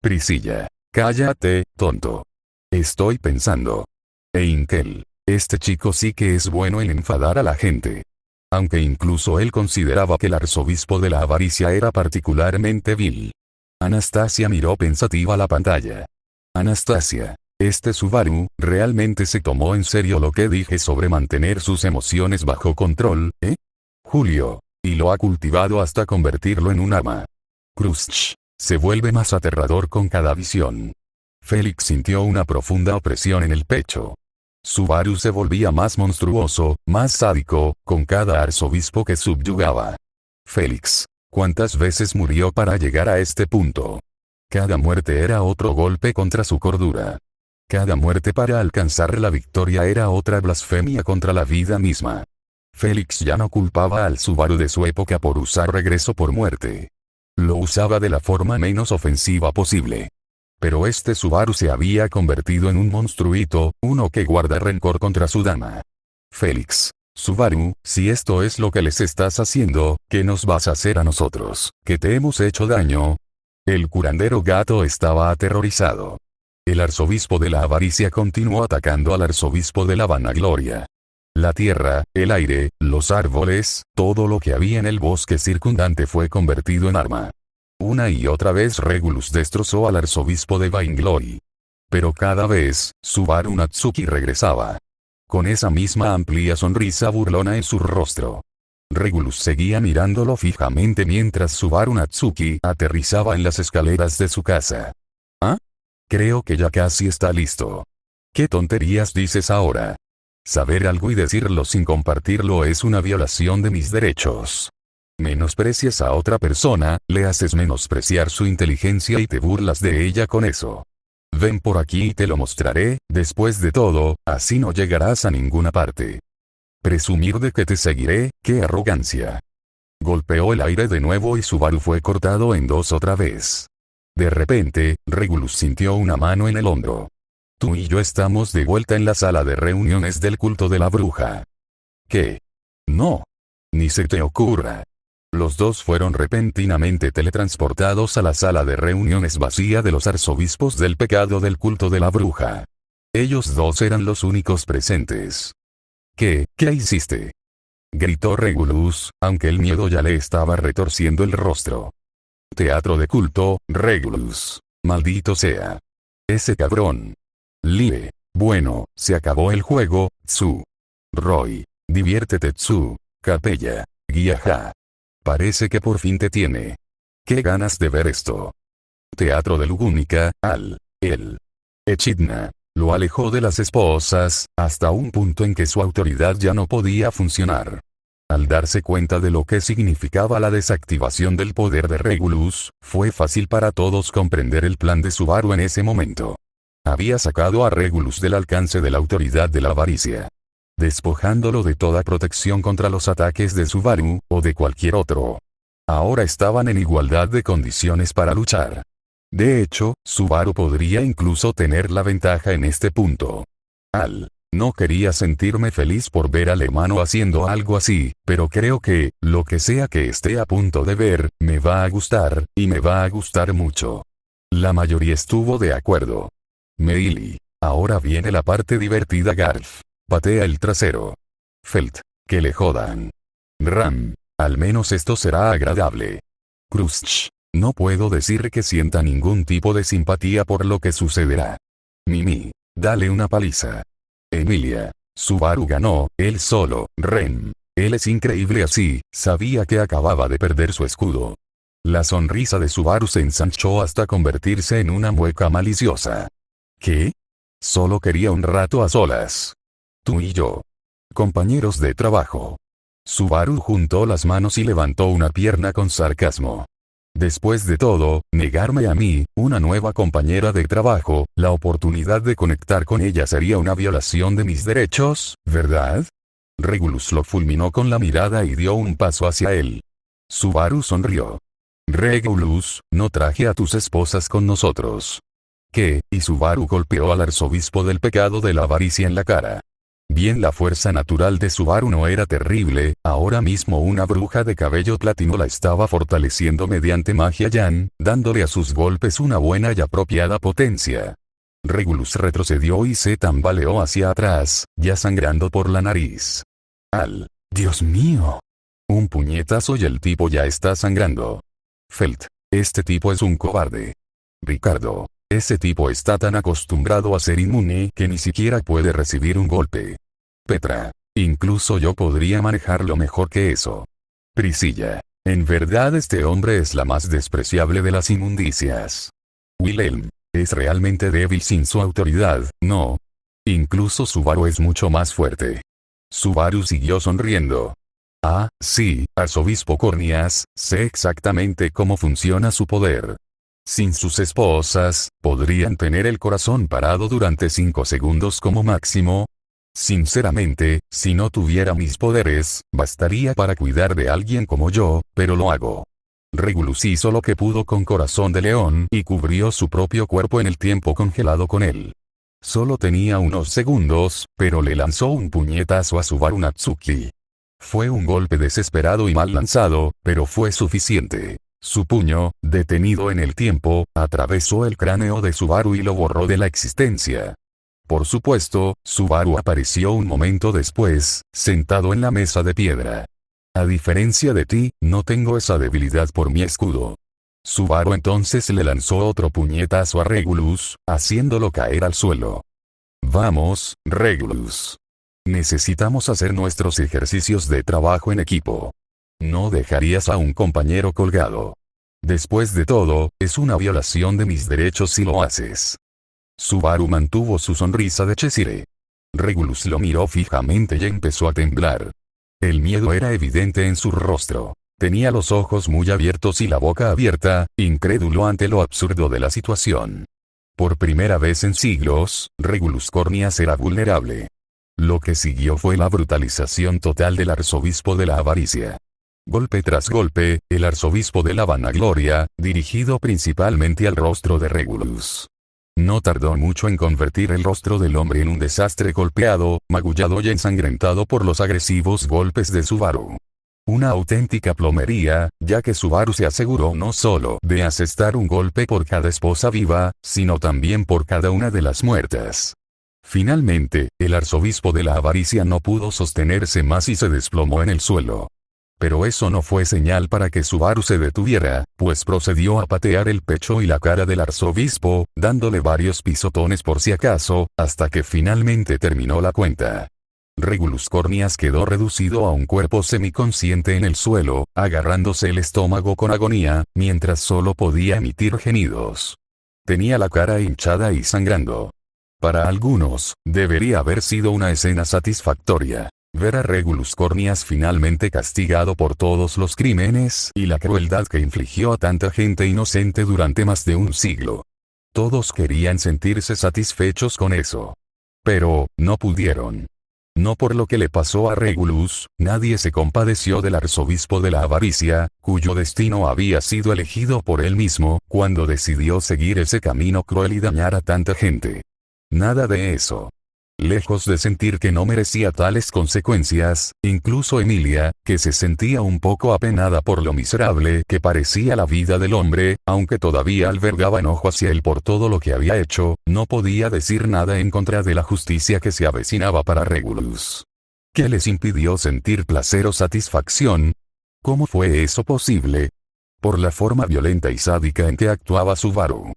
Priscilla, cállate, tonto. Estoy pensando. Einkel, este chico sí que es bueno en enfadar a la gente. Aunque incluso él consideraba que el arzobispo de la avaricia era particularmente vil. Anastasia miró pensativa la pantalla. Anastasia, este Subaru, ¿realmente se tomó en serio lo que dije sobre mantener sus emociones bajo control, Julio, y lo ha cultivado hasta convertirlo en un arma. Krusch, se vuelve más aterrador con cada visión. Félix sintió una profunda opresión en el pecho. Subaru se volvía más monstruoso, más sádico, con cada arzobispo que subyugaba. Félix, ¿cuántas veces murió para llegar a este punto? Cada muerte era otro golpe contra su cordura. Cada muerte para alcanzar la victoria era otra blasfemia contra la vida misma. Félix ya no culpaba al Subaru de su época por usar regreso por muerte. Lo usaba de la forma menos ofensiva posible. Pero este Subaru se había convertido en un monstruito, uno que guarda rencor contra su dama. Félix, Subaru, si esto es lo que les estás haciendo, ¿qué nos vas a hacer a nosotros? ¿Que te hemos hecho daño? El curandero gato estaba aterrorizado. El arzobispo de la avaricia continuó atacando al arzobispo de la vanagloria. La tierra, el aire, los árboles, todo lo que había en el bosque circundante fue convertido en arma. Una y otra vez Regulus destrozó al arzobispo de Vainglory. Pero cada vez, Subaru Natsuki regresaba. Con esa misma amplia sonrisa burlona en su rostro. Regulus seguía mirándolo fijamente mientras Subaru Natsuki aterrizaba en las escaleras de su casa. ¿Ah? Creo que ya casi está listo. ¿Qué tonterías dices ahora? Saber algo y decirlo sin compartirlo es una violación de mis derechos. Menosprecias a otra persona, le haces menospreciar su inteligencia y te burlas de ella con eso. Ven por aquí y te lo mostraré, después de todo, así no llegarás a ninguna parte. Presumir de que te seguiré, qué arrogancia. Golpeó el aire de nuevo y Subaru fue cortado en dos otra vez. De repente, Regulus sintió una mano en el hombro. Tú y yo estamos de vuelta en la sala de reuniones del culto de la bruja. ¿Qué? No. Ni se te ocurra. Los dos fueron repentinamente teletransportados a la sala de reuniones vacía de los arzobispos del pecado del culto de la bruja. Ellos dos eran los únicos presentes. ¿Qué hiciste? Gritó Regulus, aunque el miedo ya le estaba retorciendo el rostro. Teatro de culto, Regulus. Maldito sea. Ese cabrón. Lie. Bueno, se acabó el juego, Tsu. Roy. Diviértete Tsu. Capella. Guiaja. Parece que por fin te tiene. Qué ganas de ver esto. Teatro de Lugúnica, el Echidna. Lo alejó de las esposas, hasta un punto en que su autoridad ya no podía funcionar. Al darse cuenta de lo que significaba la desactivación del poder de Regulus, fue fácil para todos comprender el plan de Subaru en ese momento. Había sacado a Regulus del alcance de la autoridad de la avaricia, despojándolo de toda protección contra los ataques de Subaru, o de cualquier otro. Ahora estaban en igualdad de condiciones para luchar. De hecho, Subaru podría incluso tener la ventaja en este punto. No quería sentirme feliz por ver al hermano haciendo algo así, pero creo que, lo que sea que esté a punto de ver, me va a gustar, y me va a gustar mucho. La mayoría estuvo de acuerdo. Meili. Ahora viene la parte divertida. Garf. Patea el trasero. Felt. Que le jodan. Ram. Al menos esto será agradable. Krusch. No puedo decir que sienta ningún tipo de simpatía por lo que sucederá. Mimi. Dale una paliza. Emilia. Subaru ganó, él solo. Ren. Él es increíble así, sabía que acababa de perder su escudo. La sonrisa de Subaru se ensanchó hasta convertirse en una mueca maliciosa. ¿Qué? Solo quería un rato a solas. Tú y yo. Compañeros de trabajo. Subaru juntó las manos y levantó una pierna con sarcasmo. Después de todo, negarme a mí, una nueva compañera de trabajo, la oportunidad de conectar con ella sería una violación de mis derechos, ¿verdad? Regulus lo fulminó con la mirada y dio un paso hacia él. Subaru sonrió. Regulus, no traje a tus esposas con nosotros. ¿Qué? Y Subaru golpeó al arzobispo del pecado de la avaricia en la cara. Bien, la fuerza natural de Subaru no era terrible, ahora mismo una bruja de cabello platino la estaba fortaleciendo mediante magia Yan, dándole a sus golpes una buena y apropiada potencia. Regulus retrocedió y se tambaleó hacia atrás, ya sangrando por la nariz. ¡Dios mío! Un puñetazo y el tipo ya está sangrando. Felt. Este tipo es un cobarde. Ricardo. Ese tipo está tan acostumbrado a ser inmune que ni siquiera puede recibir un golpe. Petra. Incluso yo podría manejarlo mejor que eso. Priscilla. En verdad este hombre es la más despreciable de las inmundicias. Wilhelm. Es realmente débil sin su autoridad, ¿no? Incluso Subaru es mucho más fuerte. Subaru siguió sonriendo. Ah, sí, arzobispo Cornias, sé exactamente cómo funciona su poder. Sin sus esposas, podrían tener el corazón parado durante 5 segundos como máximo. Sinceramente, si no tuviera mis poderes, bastaría para cuidar de alguien como yo, pero lo hago. Regulus hizo lo que pudo con corazón de león y cubrió su propio cuerpo en el tiempo congelado con él. Solo tenía unos segundos, pero le lanzó un puñetazo a Subaru Natsuki. Fue un golpe desesperado y mal lanzado, pero fue suficiente. Su puño, detenido en el tiempo, atravesó el cráneo de Subaru y lo borró de la existencia. Por supuesto, Subaru apareció un momento después, sentado en la mesa de piedra. A diferencia de ti, no tengo esa debilidad por mi escudo. Subaru entonces le lanzó otro puñetazo a Regulus, haciéndolo caer al suelo. Vamos, Regulus. Necesitamos hacer nuestros ejercicios de trabajo en equipo. No dejarías a un compañero colgado. Después de todo, es una violación de mis derechos si lo haces. Subaru mantuvo su sonrisa de Cheshire. Regulus lo miró fijamente y empezó a temblar. El miedo era evidente en su rostro. Tenía los ojos muy abiertos y la boca abierta, incrédulo ante lo absurdo de la situación. Por primera vez en siglos, Regulus Cornias era vulnerable. Lo que siguió fue la brutalización total del arzobispo de la avaricia. Golpe tras golpe, el arzobispo de la vanagloria, dirigido principalmente al rostro de Regulus. No tardó mucho en convertir el rostro del hombre en un desastre golpeado, magullado y ensangrentado por los agresivos golpes de Subaru. Una auténtica plomería, ya que Subaru se aseguró no solo de asestar un golpe por cada esposa viva, sino también por cada una de las muertas. Finalmente, el arzobispo de la avaricia no pudo sostenerse más y se desplomó en el suelo. Pero eso no fue señal para que Subaru se detuviera, pues procedió a patear el pecho y la cara del arzobispo, dándole varios pisotones por si acaso, hasta que finalmente terminó la cuenta. Regulus Cornias quedó reducido a un cuerpo semiconsciente en el suelo, agarrándose el estómago con agonía, mientras solo podía emitir gemidos. Tenía la cara hinchada y sangrando. Para algunos, debería haber sido una escena satisfactoria. Ver a Regulus Cornias finalmente castigado por todos los crímenes y la crueldad que infligió a tanta gente inocente durante más de un siglo. Todos querían sentirse satisfechos con eso. Pero, no pudieron. No por lo que le pasó a Regulus, nadie se compadeció del arzobispo de la avaricia, cuyo destino había sido elegido por él mismo, cuando decidió seguir ese camino cruel y dañar a tanta gente. Nada de eso. Lejos de sentir que no merecía tales consecuencias, incluso Emilia, que se sentía un poco apenada por lo miserable que parecía la vida del hombre, aunque todavía albergaba enojo hacia él por todo lo que había hecho, no podía decir nada en contra de la justicia que se avecinaba para Regulus. ¿Qué les impidió sentir placer o satisfacción? ¿Cómo fue eso posible? Por la forma violenta y sádica en que actuaba Subaru.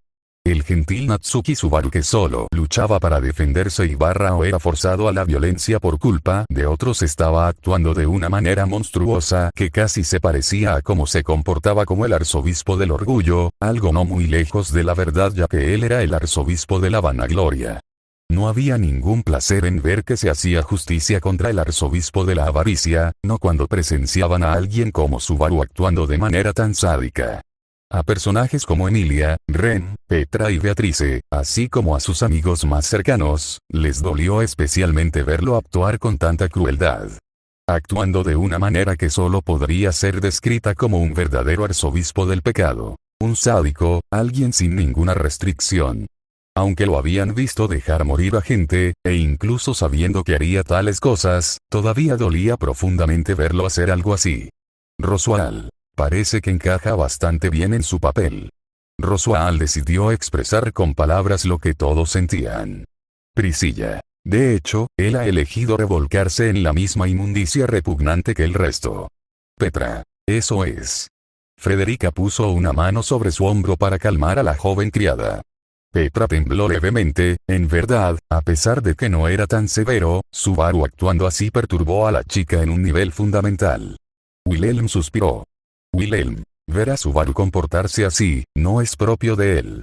El gentil Natsuki Subaru, que solo luchaba para defenderse o era forzado a la violencia por culpa de otros, estaba actuando de una manera monstruosa que casi se parecía a cómo se comportaba como el arzobispo del orgullo, algo no muy lejos de la verdad, ya que él era el arzobispo de la vanagloria. No había ningún placer en ver que se hacía justicia contra el arzobispo de la avaricia, no cuando presenciaban a alguien como Subaru actuando de manera tan sádica. A personajes como Emilia, Ren, Petra y Beatrice, así como a sus amigos más cercanos, les dolió especialmente verlo actuar con tanta crueldad. Actuando de una manera que solo podría ser descrita como un verdadero arzobispo del pecado. Un sádico, alguien sin ninguna restricción. Aunque lo habían visto dejar morir a gente, e incluso sabiendo que haría tales cosas, todavía dolía profundamente verlo hacer algo así. Roswell. Parece que encaja bastante bien en su papel. Roswell decidió expresar con palabras lo que todos sentían. Priscilla. De hecho, él ha elegido revolcarse en la misma inmundicia repugnante que el resto. Petra. Eso es. Frederica puso una mano sobre su hombro para calmar a la joven criada. Petra tembló levemente, en verdad, a pesar de que no era tan severo, Subaru actuando así perturbó a la chica en un nivel fundamental. Wilhelm suspiró. Wilhelm, ver a Subaru comportarse así, no es propio de él.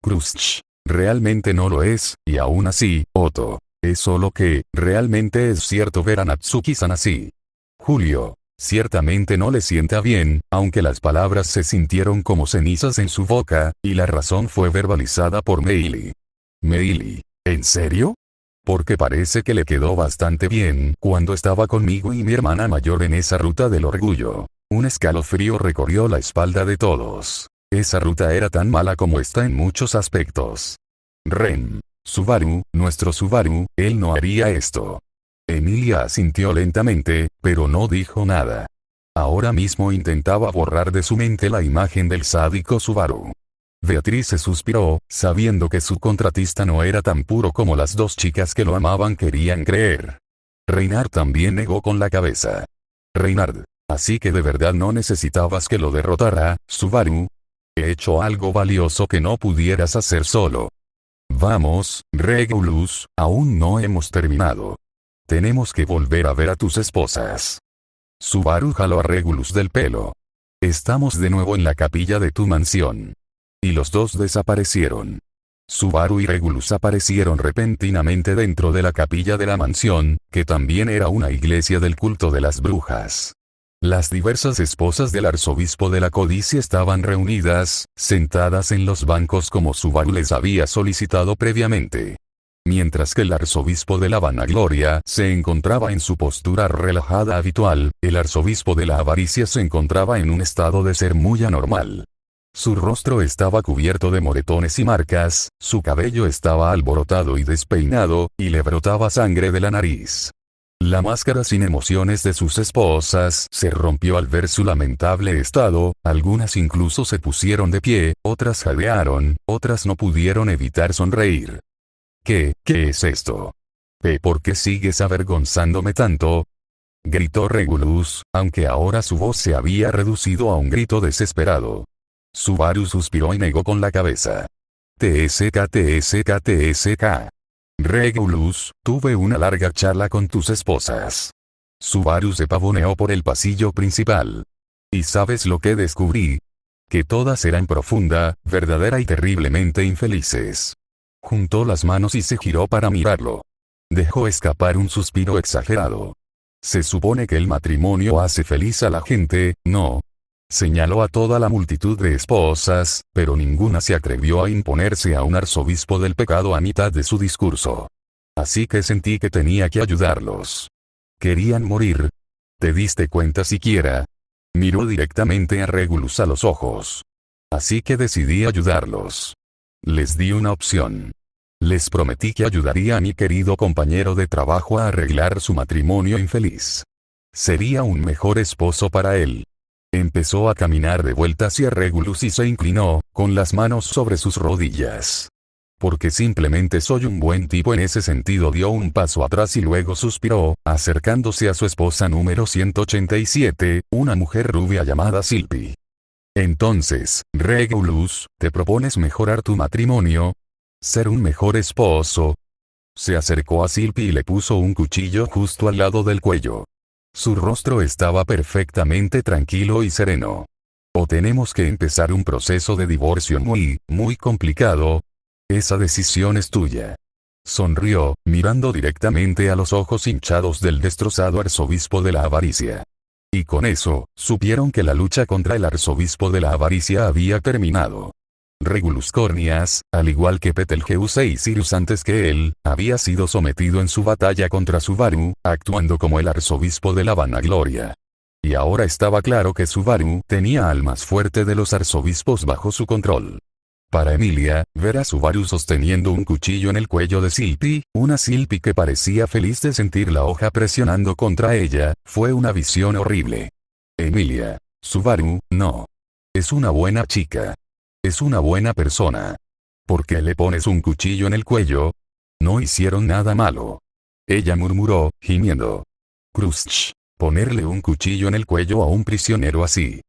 Krusch. Realmente no lo es, y aún así, Otto. Es solo que, realmente es cierto ver a Natsuki-san así. Julio. Ciertamente no le sienta bien, aunque las palabras se sintieron como cenizas en su boca, y la razón fue verbalizada por Meili. Meili. ¿En serio? Porque parece que le quedó bastante bien cuando estaba conmigo y mi hermana mayor en esa ruta del orgullo. Un escalofrío recorrió la espalda de todos. Esa ruta era tan mala como esta en muchos aspectos. Ren. Subaru, nuestro Subaru, él no haría esto. Emilia asintió lentamente, pero no dijo nada. Ahora mismo intentaba borrar de su mente la imagen del sádico Subaru. Beatrice suspiró, sabiendo que su contratista no era tan puro como las dos chicas que lo amaban querían creer. Reinhard también negó con la cabeza. Reinhard. Así que de verdad no necesitabas que lo derrotara, Subaru. He hecho algo valioso que no pudieras hacer solo. Vamos, Regulus, aún no hemos terminado. Tenemos que volver a ver a tus esposas. Subaru jaló a Regulus del pelo. Estamos de nuevo en la capilla de tu mansión. Y los dos desaparecieron. Subaru y Regulus aparecieron repentinamente dentro de la capilla de la mansión, que también era una iglesia del culto de las brujas. Las diversas esposas del arzobispo de la codicia estaban reunidas, sentadas en los bancos como Subaru les había solicitado previamente. Mientras que el arzobispo de la vanagloria se encontraba en su postura relajada habitual, el arzobispo de la avaricia se encontraba en un estado de ser muy anormal. Su rostro estaba cubierto de moretones y marcas, su cabello estaba alborotado y despeinado, y le brotaba sangre de la nariz. La máscara sin emociones de sus esposas se rompió al ver su lamentable estado, algunas incluso se pusieron de pie, otras jadearon, otras no pudieron evitar sonreír. ¿Qué es esto? ¿Por qué sigues avergonzándome tanto? Gritó Regulus, aunque ahora su voz se había reducido a un grito desesperado. Subaru suspiró y negó con la cabeza. TSK. Regulus, tuve una larga charla con tus esposas. Subaru se pavoneó por el pasillo principal. ¿Y sabes lo que descubrí? Que todas eran profunda, verdadera y terriblemente infelices. Juntó las manos y se giró para mirarlo. Dejó escapar un suspiro exagerado. Se supone que el matrimonio hace feliz a la gente, ¿no? Señaló a toda la multitud de esposas, pero ninguna se atrevió a imponerse a un arzobispo del pecado a mitad de su discurso. Así que sentí que tenía que ayudarlos. Querían morir. ¿Te diste cuenta siquiera? Miró directamente a Regulus a los ojos. Así que decidí ayudarlos. Les di una opción. Les prometí que ayudaría a mi querido compañero de trabajo a arreglar su matrimonio infeliz. Sería un mejor esposo para él. Empezó a caminar de vuelta hacia Regulus y se inclinó, con las manos sobre sus rodillas. Porque simplemente soy un buen tipo en ese sentido. Dio un paso atrás y luego suspiró, acercándose a su esposa número 187, una mujer rubia llamada Silpi. Entonces, Regulus, ¿te propones mejorar tu matrimonio? ¿Ser un mejor esposo? Se acercó a Silpi y le puso un cuchillo justo al lado del cuello. Su rostro estaba perfectamente tranquilo y sereno. ¿O tenemos que empezar un proceso de divorcio muy complicado? Esa decisión es tuya. Sonrió, mirando directamente a los ojos hinchados del destrozado arzobispo de la avaricia. Y con eso, supieron que la lucha contra el arzobispo de la avaricia había terminado. Regulus Cornias, al igual que Betelgeuse y Cyrus antes que él, había sido sometido en su batalla contra Subaru, actuando como el arzobispo de la vanagloria. Y ahora estaba claro que Subaru tenía al más fuerte de los arzobispos bajo su control. Para Emilia, ver a Subaru sosteniendo un cuchillo en el cuello de Silpi, una Silpi que parecía feliz de sentir la hoja presionando contra ella, fue una visión horrible. Emilia, Subaru, no. Es una buena chica. Es una buena persona. ¿Por qué le pones un cuchillo en el cuello? No hicieron nada malo. Ella murmuró, gimiendo. Crush. Ponerle un cuchillo en el cuello a un prisionero así.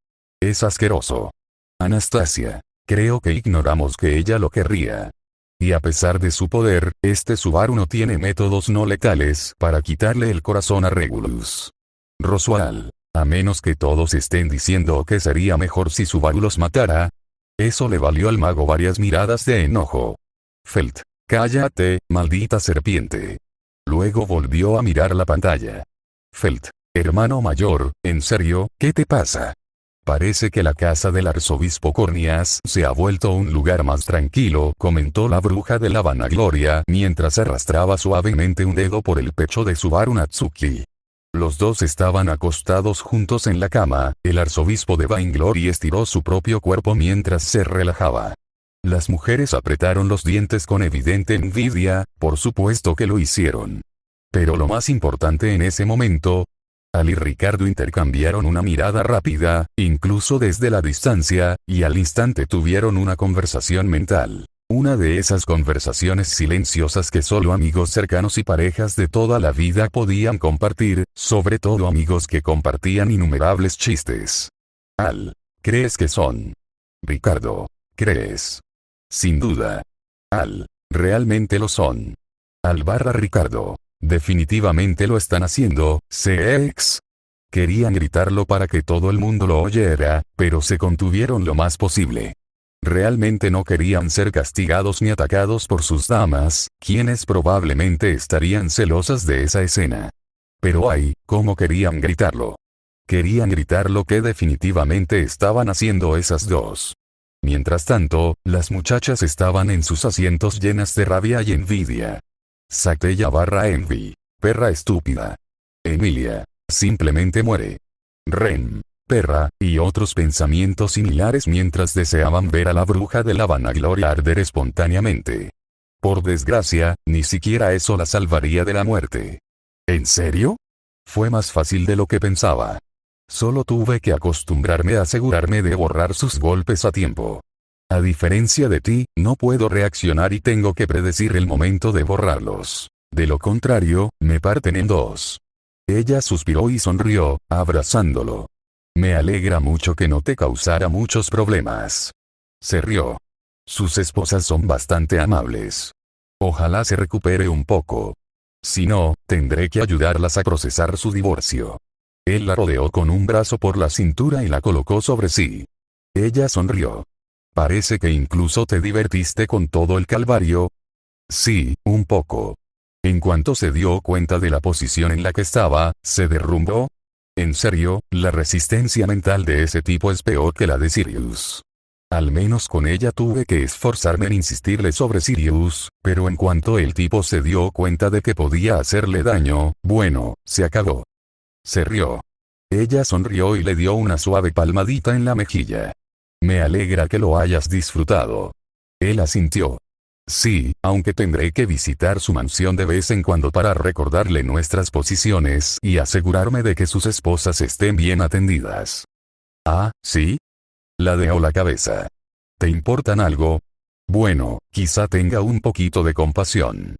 Es asqueroso. Anastasia. Creo que ignoramos que ella lo querría. Y a pesar de su poder, este Subaru no tiene métodos no letales para quitarle el corazón a Regulus. Roswell. A menos que todos estén diciendo que sería mejor si Subaru los matara. Eso le valió al mago varias miradas de enojo. Felt. Cállate, maldita serpiente. Luego volvió a mirar la pantalla. Felt. Hermano mayor, ¿en serio? ¿Qué te pasa? Parece que la casa del arzobispo Cornias se ha vuelto un lugar más tranquilo, comentó la bruja de la vanagloria mientras arrastraba suavemente un dedo por el pecho de Subaru Natsuki. Los dos estaban acostados juntos en la cama, el arzobispo de Vainglory estiró su propio cuerpo mientras se relajaba. Las mujeres apretaron los dientes con evidente envidia, por supuesto que lo hicieron. Pero lo más importante en ese momento, Al y Ricardo intercambiaron una mirada rápida, incluso desde la distancia, y al instante tuvieron una conversación mental. Una de esas conversaciones silenciosas que solo amigos cercanos y parejas de toda la vida podían compartir, sobre todo amigos que compartían innumerables chistes. Al. ¿Crees que son? Ricardo. ¿Crees? Sin duda. Al. Realmente lo son. Al / Ricardo. Definitivamente lo están haciendo, CX. Querían gritarlo para que todo el mundo lo oyera, pero se contuvieron lo más posible. Realmente no querían ser castigados ni atacados por sus damas, quienes probablemente estarían celosas de esa escena. Pero ay, cómo querían gritarlo. Querían gritar lo que definitivamente estaban haciendo esas dos. Mientras tanto, las muchachas estaban en sus asientos llenas de rabia y envidia. Sactella / Envy. Perra estúpida. Emilia. Simplemente muere. Ren. Perra, y otros pensamientos similares mientras deseaban ver a la bruja de la vanagloria arder espontáneamente. Por desgracia, ni siquiera eso la salvaría de la muerte. ¿En serio? Fue más fácil de lo que pensaba. Solo tuve que acostumbrarme a asegurarme de borrar sus golpes a tiempo. A diferencia de ti, no puedo reaccionar y tengo que predecir el momento de borrarlos. De lo contrario, me parten en dos. Ella suspiró y sonrió, abrazándolo. Me alegra mucho que no te causara muchos problemas. Se rió. Sus esposas son bastante amables. Ojalá se recupere un poco. Si no, tendré que ayudarlas a procesar su divorcio. Él la rodeó con un brazo por la cintura y la colocó sobre sí. Ella sonrió. Parece que incluso te divertiste con todo el calvario. Sí, un poco. En cuanto se dio cuenta de la posición en la que estaba, se derrumbó. En serio, la resistencia mental de ese tipo es peor que la de Sirius. Al menos con ella tuve que esforzarme en insistirle sobre Sirius, pero en cuanto el tipo se dio cuenta de que podía hacerle daño, bueno, se acabó. Se rió. Ella sonrió y le dio una suave palmadita en la mejilla. Me alegra que lo hayas disfrutado. Él asintió. Sí, aunque tendré que visitar su mansión de vez en cuando para recordarle nuestras posiciones y asegurarme de que sus esposas estén bien atendidas. Ah, ¿sí? Ladeó la cabeza. ¿Te importan algo? Bueno, quizá tenga un poquito de compasión.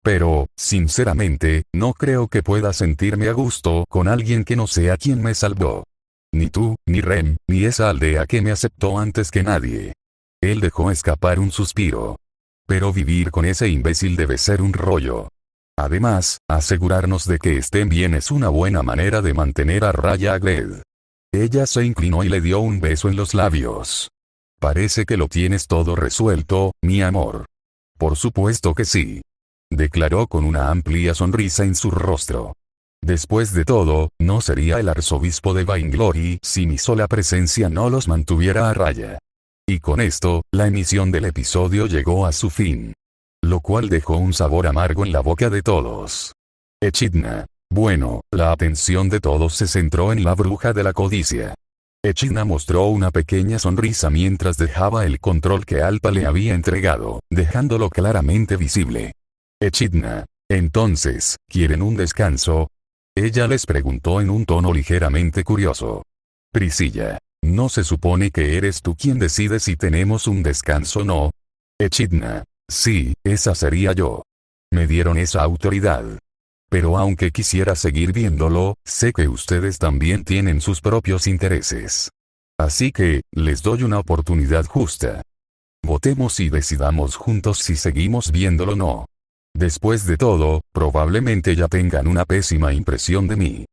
Pero, sinceramente, no creo que pueda sentirme a gusto con alguien que no sea quien me salvó. Ni tú, ni Rem, ni esa aldea que me aceptó antes que nadie. Él dejó escapar un suspiro. Pero vivir con ese imbécil debe ser un rollo. Además, asegurarnos de que estén bien es una buena manera de mantener a raya a Gled. Ella se inclinó y le dio un beso en los labios. Parece que lo tienes todo resuelto, mi amor. Por supuesto que sí. Declaró con una amplia sonrisa en su rostro. Después de todo, no sería el arzobispo de Vainglory si mi sola presencia no los mantuviera a raya. Y con esto, la emisión del episodio llegó a su fin. Lo cual dejó un sabor amargo en la boca de todos. Echidna. Bueno, la atención de todos se centró en la bruja de la codicia. Echidna mostró una pequeña sonrisa mientras dejaba el control que Alpa le había entregado, dejándolo claramente visible. Echidna. Entonces, ¿quieren un descanso? Ella les preguntó en un tono ligeramente curioso. Priscilla. ¿No se supone que eres tú quien decide si tenemos un descanso o no? Echidna. Sí, esa sería yo. Me dieron esa autoridad. Pero aunque quisiera seguir viéndolo, sé que ustedes también tienen sus propios intereses. Así que, les doy una oportunidad justa. Votemos y decidamos juntos si seguimos viéndolo o no. Después de todo, probablemente ya tengan una pésima impresión de mí.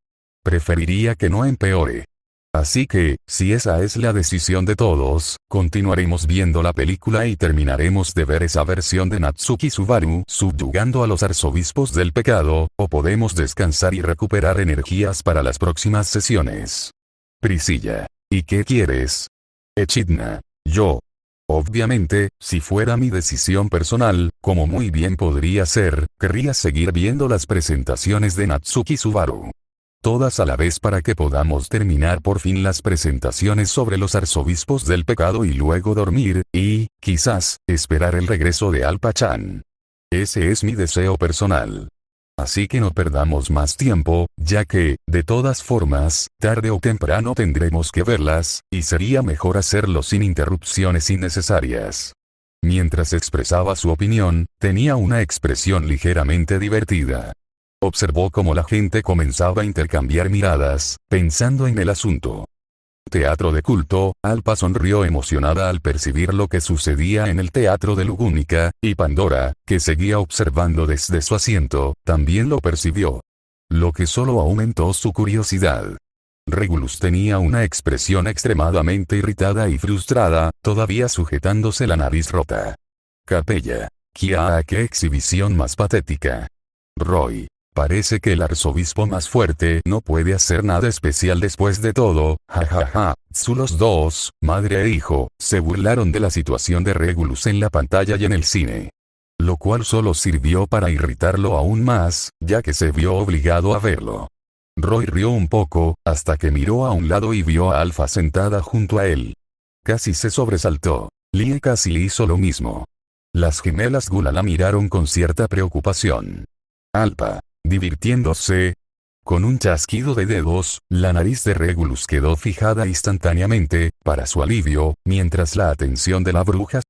Preferiría que no empeore. Así que, si esa es la decisión de todos, continuaremos viendo la película y terminaremos de ver esa versión de Natsuki Subaru subyugando a los arzobispos del pecado, o podemos descansar y recuperar energías para las próximas sesiones. Priscilla. ¿Y qué quieres? Echidna. Yo. Obviamente, si fuera mi decisión personal, como muy bien podría ser, querría seguir viendo las presentaciones de Natsuki Subaru. Todas a la vez para que podamos terminar por fin las presentaciones sobre los arzobispos del pecado y luego dormir, y, quizás, esperar el regreso de Alpa-chan. Ese es mi deseo personal. Así que no perdamos más tiempo, ya que, de todas formas, tarde o temprano tendremos que verlas, y sería mejor hacerlo sin interrupciones innecesarias. Mientras expresaba su opinión, tenía una expresión ligeramente divertida. Observó cómo la gente comenzaba a intercambiar miradas, pensando en el asunto. Teatro de culto, Alpa sonrió emocionada al percibir lo que sucedía en el teatro de Lugúnica, y Pandora, que seguía observando desde su asiento, también lo percibió. Lo que solo aumentó su curiosidad. Regulus tenía una expresión extremadamente irritada y frustrada, todavía sujetándose la nariz rota. Capella. ¡Qué exhibición más patética! Roy. Parece que el arzobispo más fuerte no puede hacer nada especial después de todo, jajaja. Los dos, madre e hijo, se burlaron de la situación de Regulus en la pantalla y en el cine. Lo cual solo sirvió para irritarlo aún más, ya que se vio obligado a verlo. Roy rió un poco, hasta que miró a un lado y vio a Alpha sentada junto a él. Casi se sobresaltó. Lie casi hizo lo mismo. Las gemelas Gula la miraron con cierta preocupación. Alpha. Divirtiéndose. Con un chasquido de dedos, la nariz de Regulus quedó fijada instantáneamente, para su alivio, mientras la atención de la bruja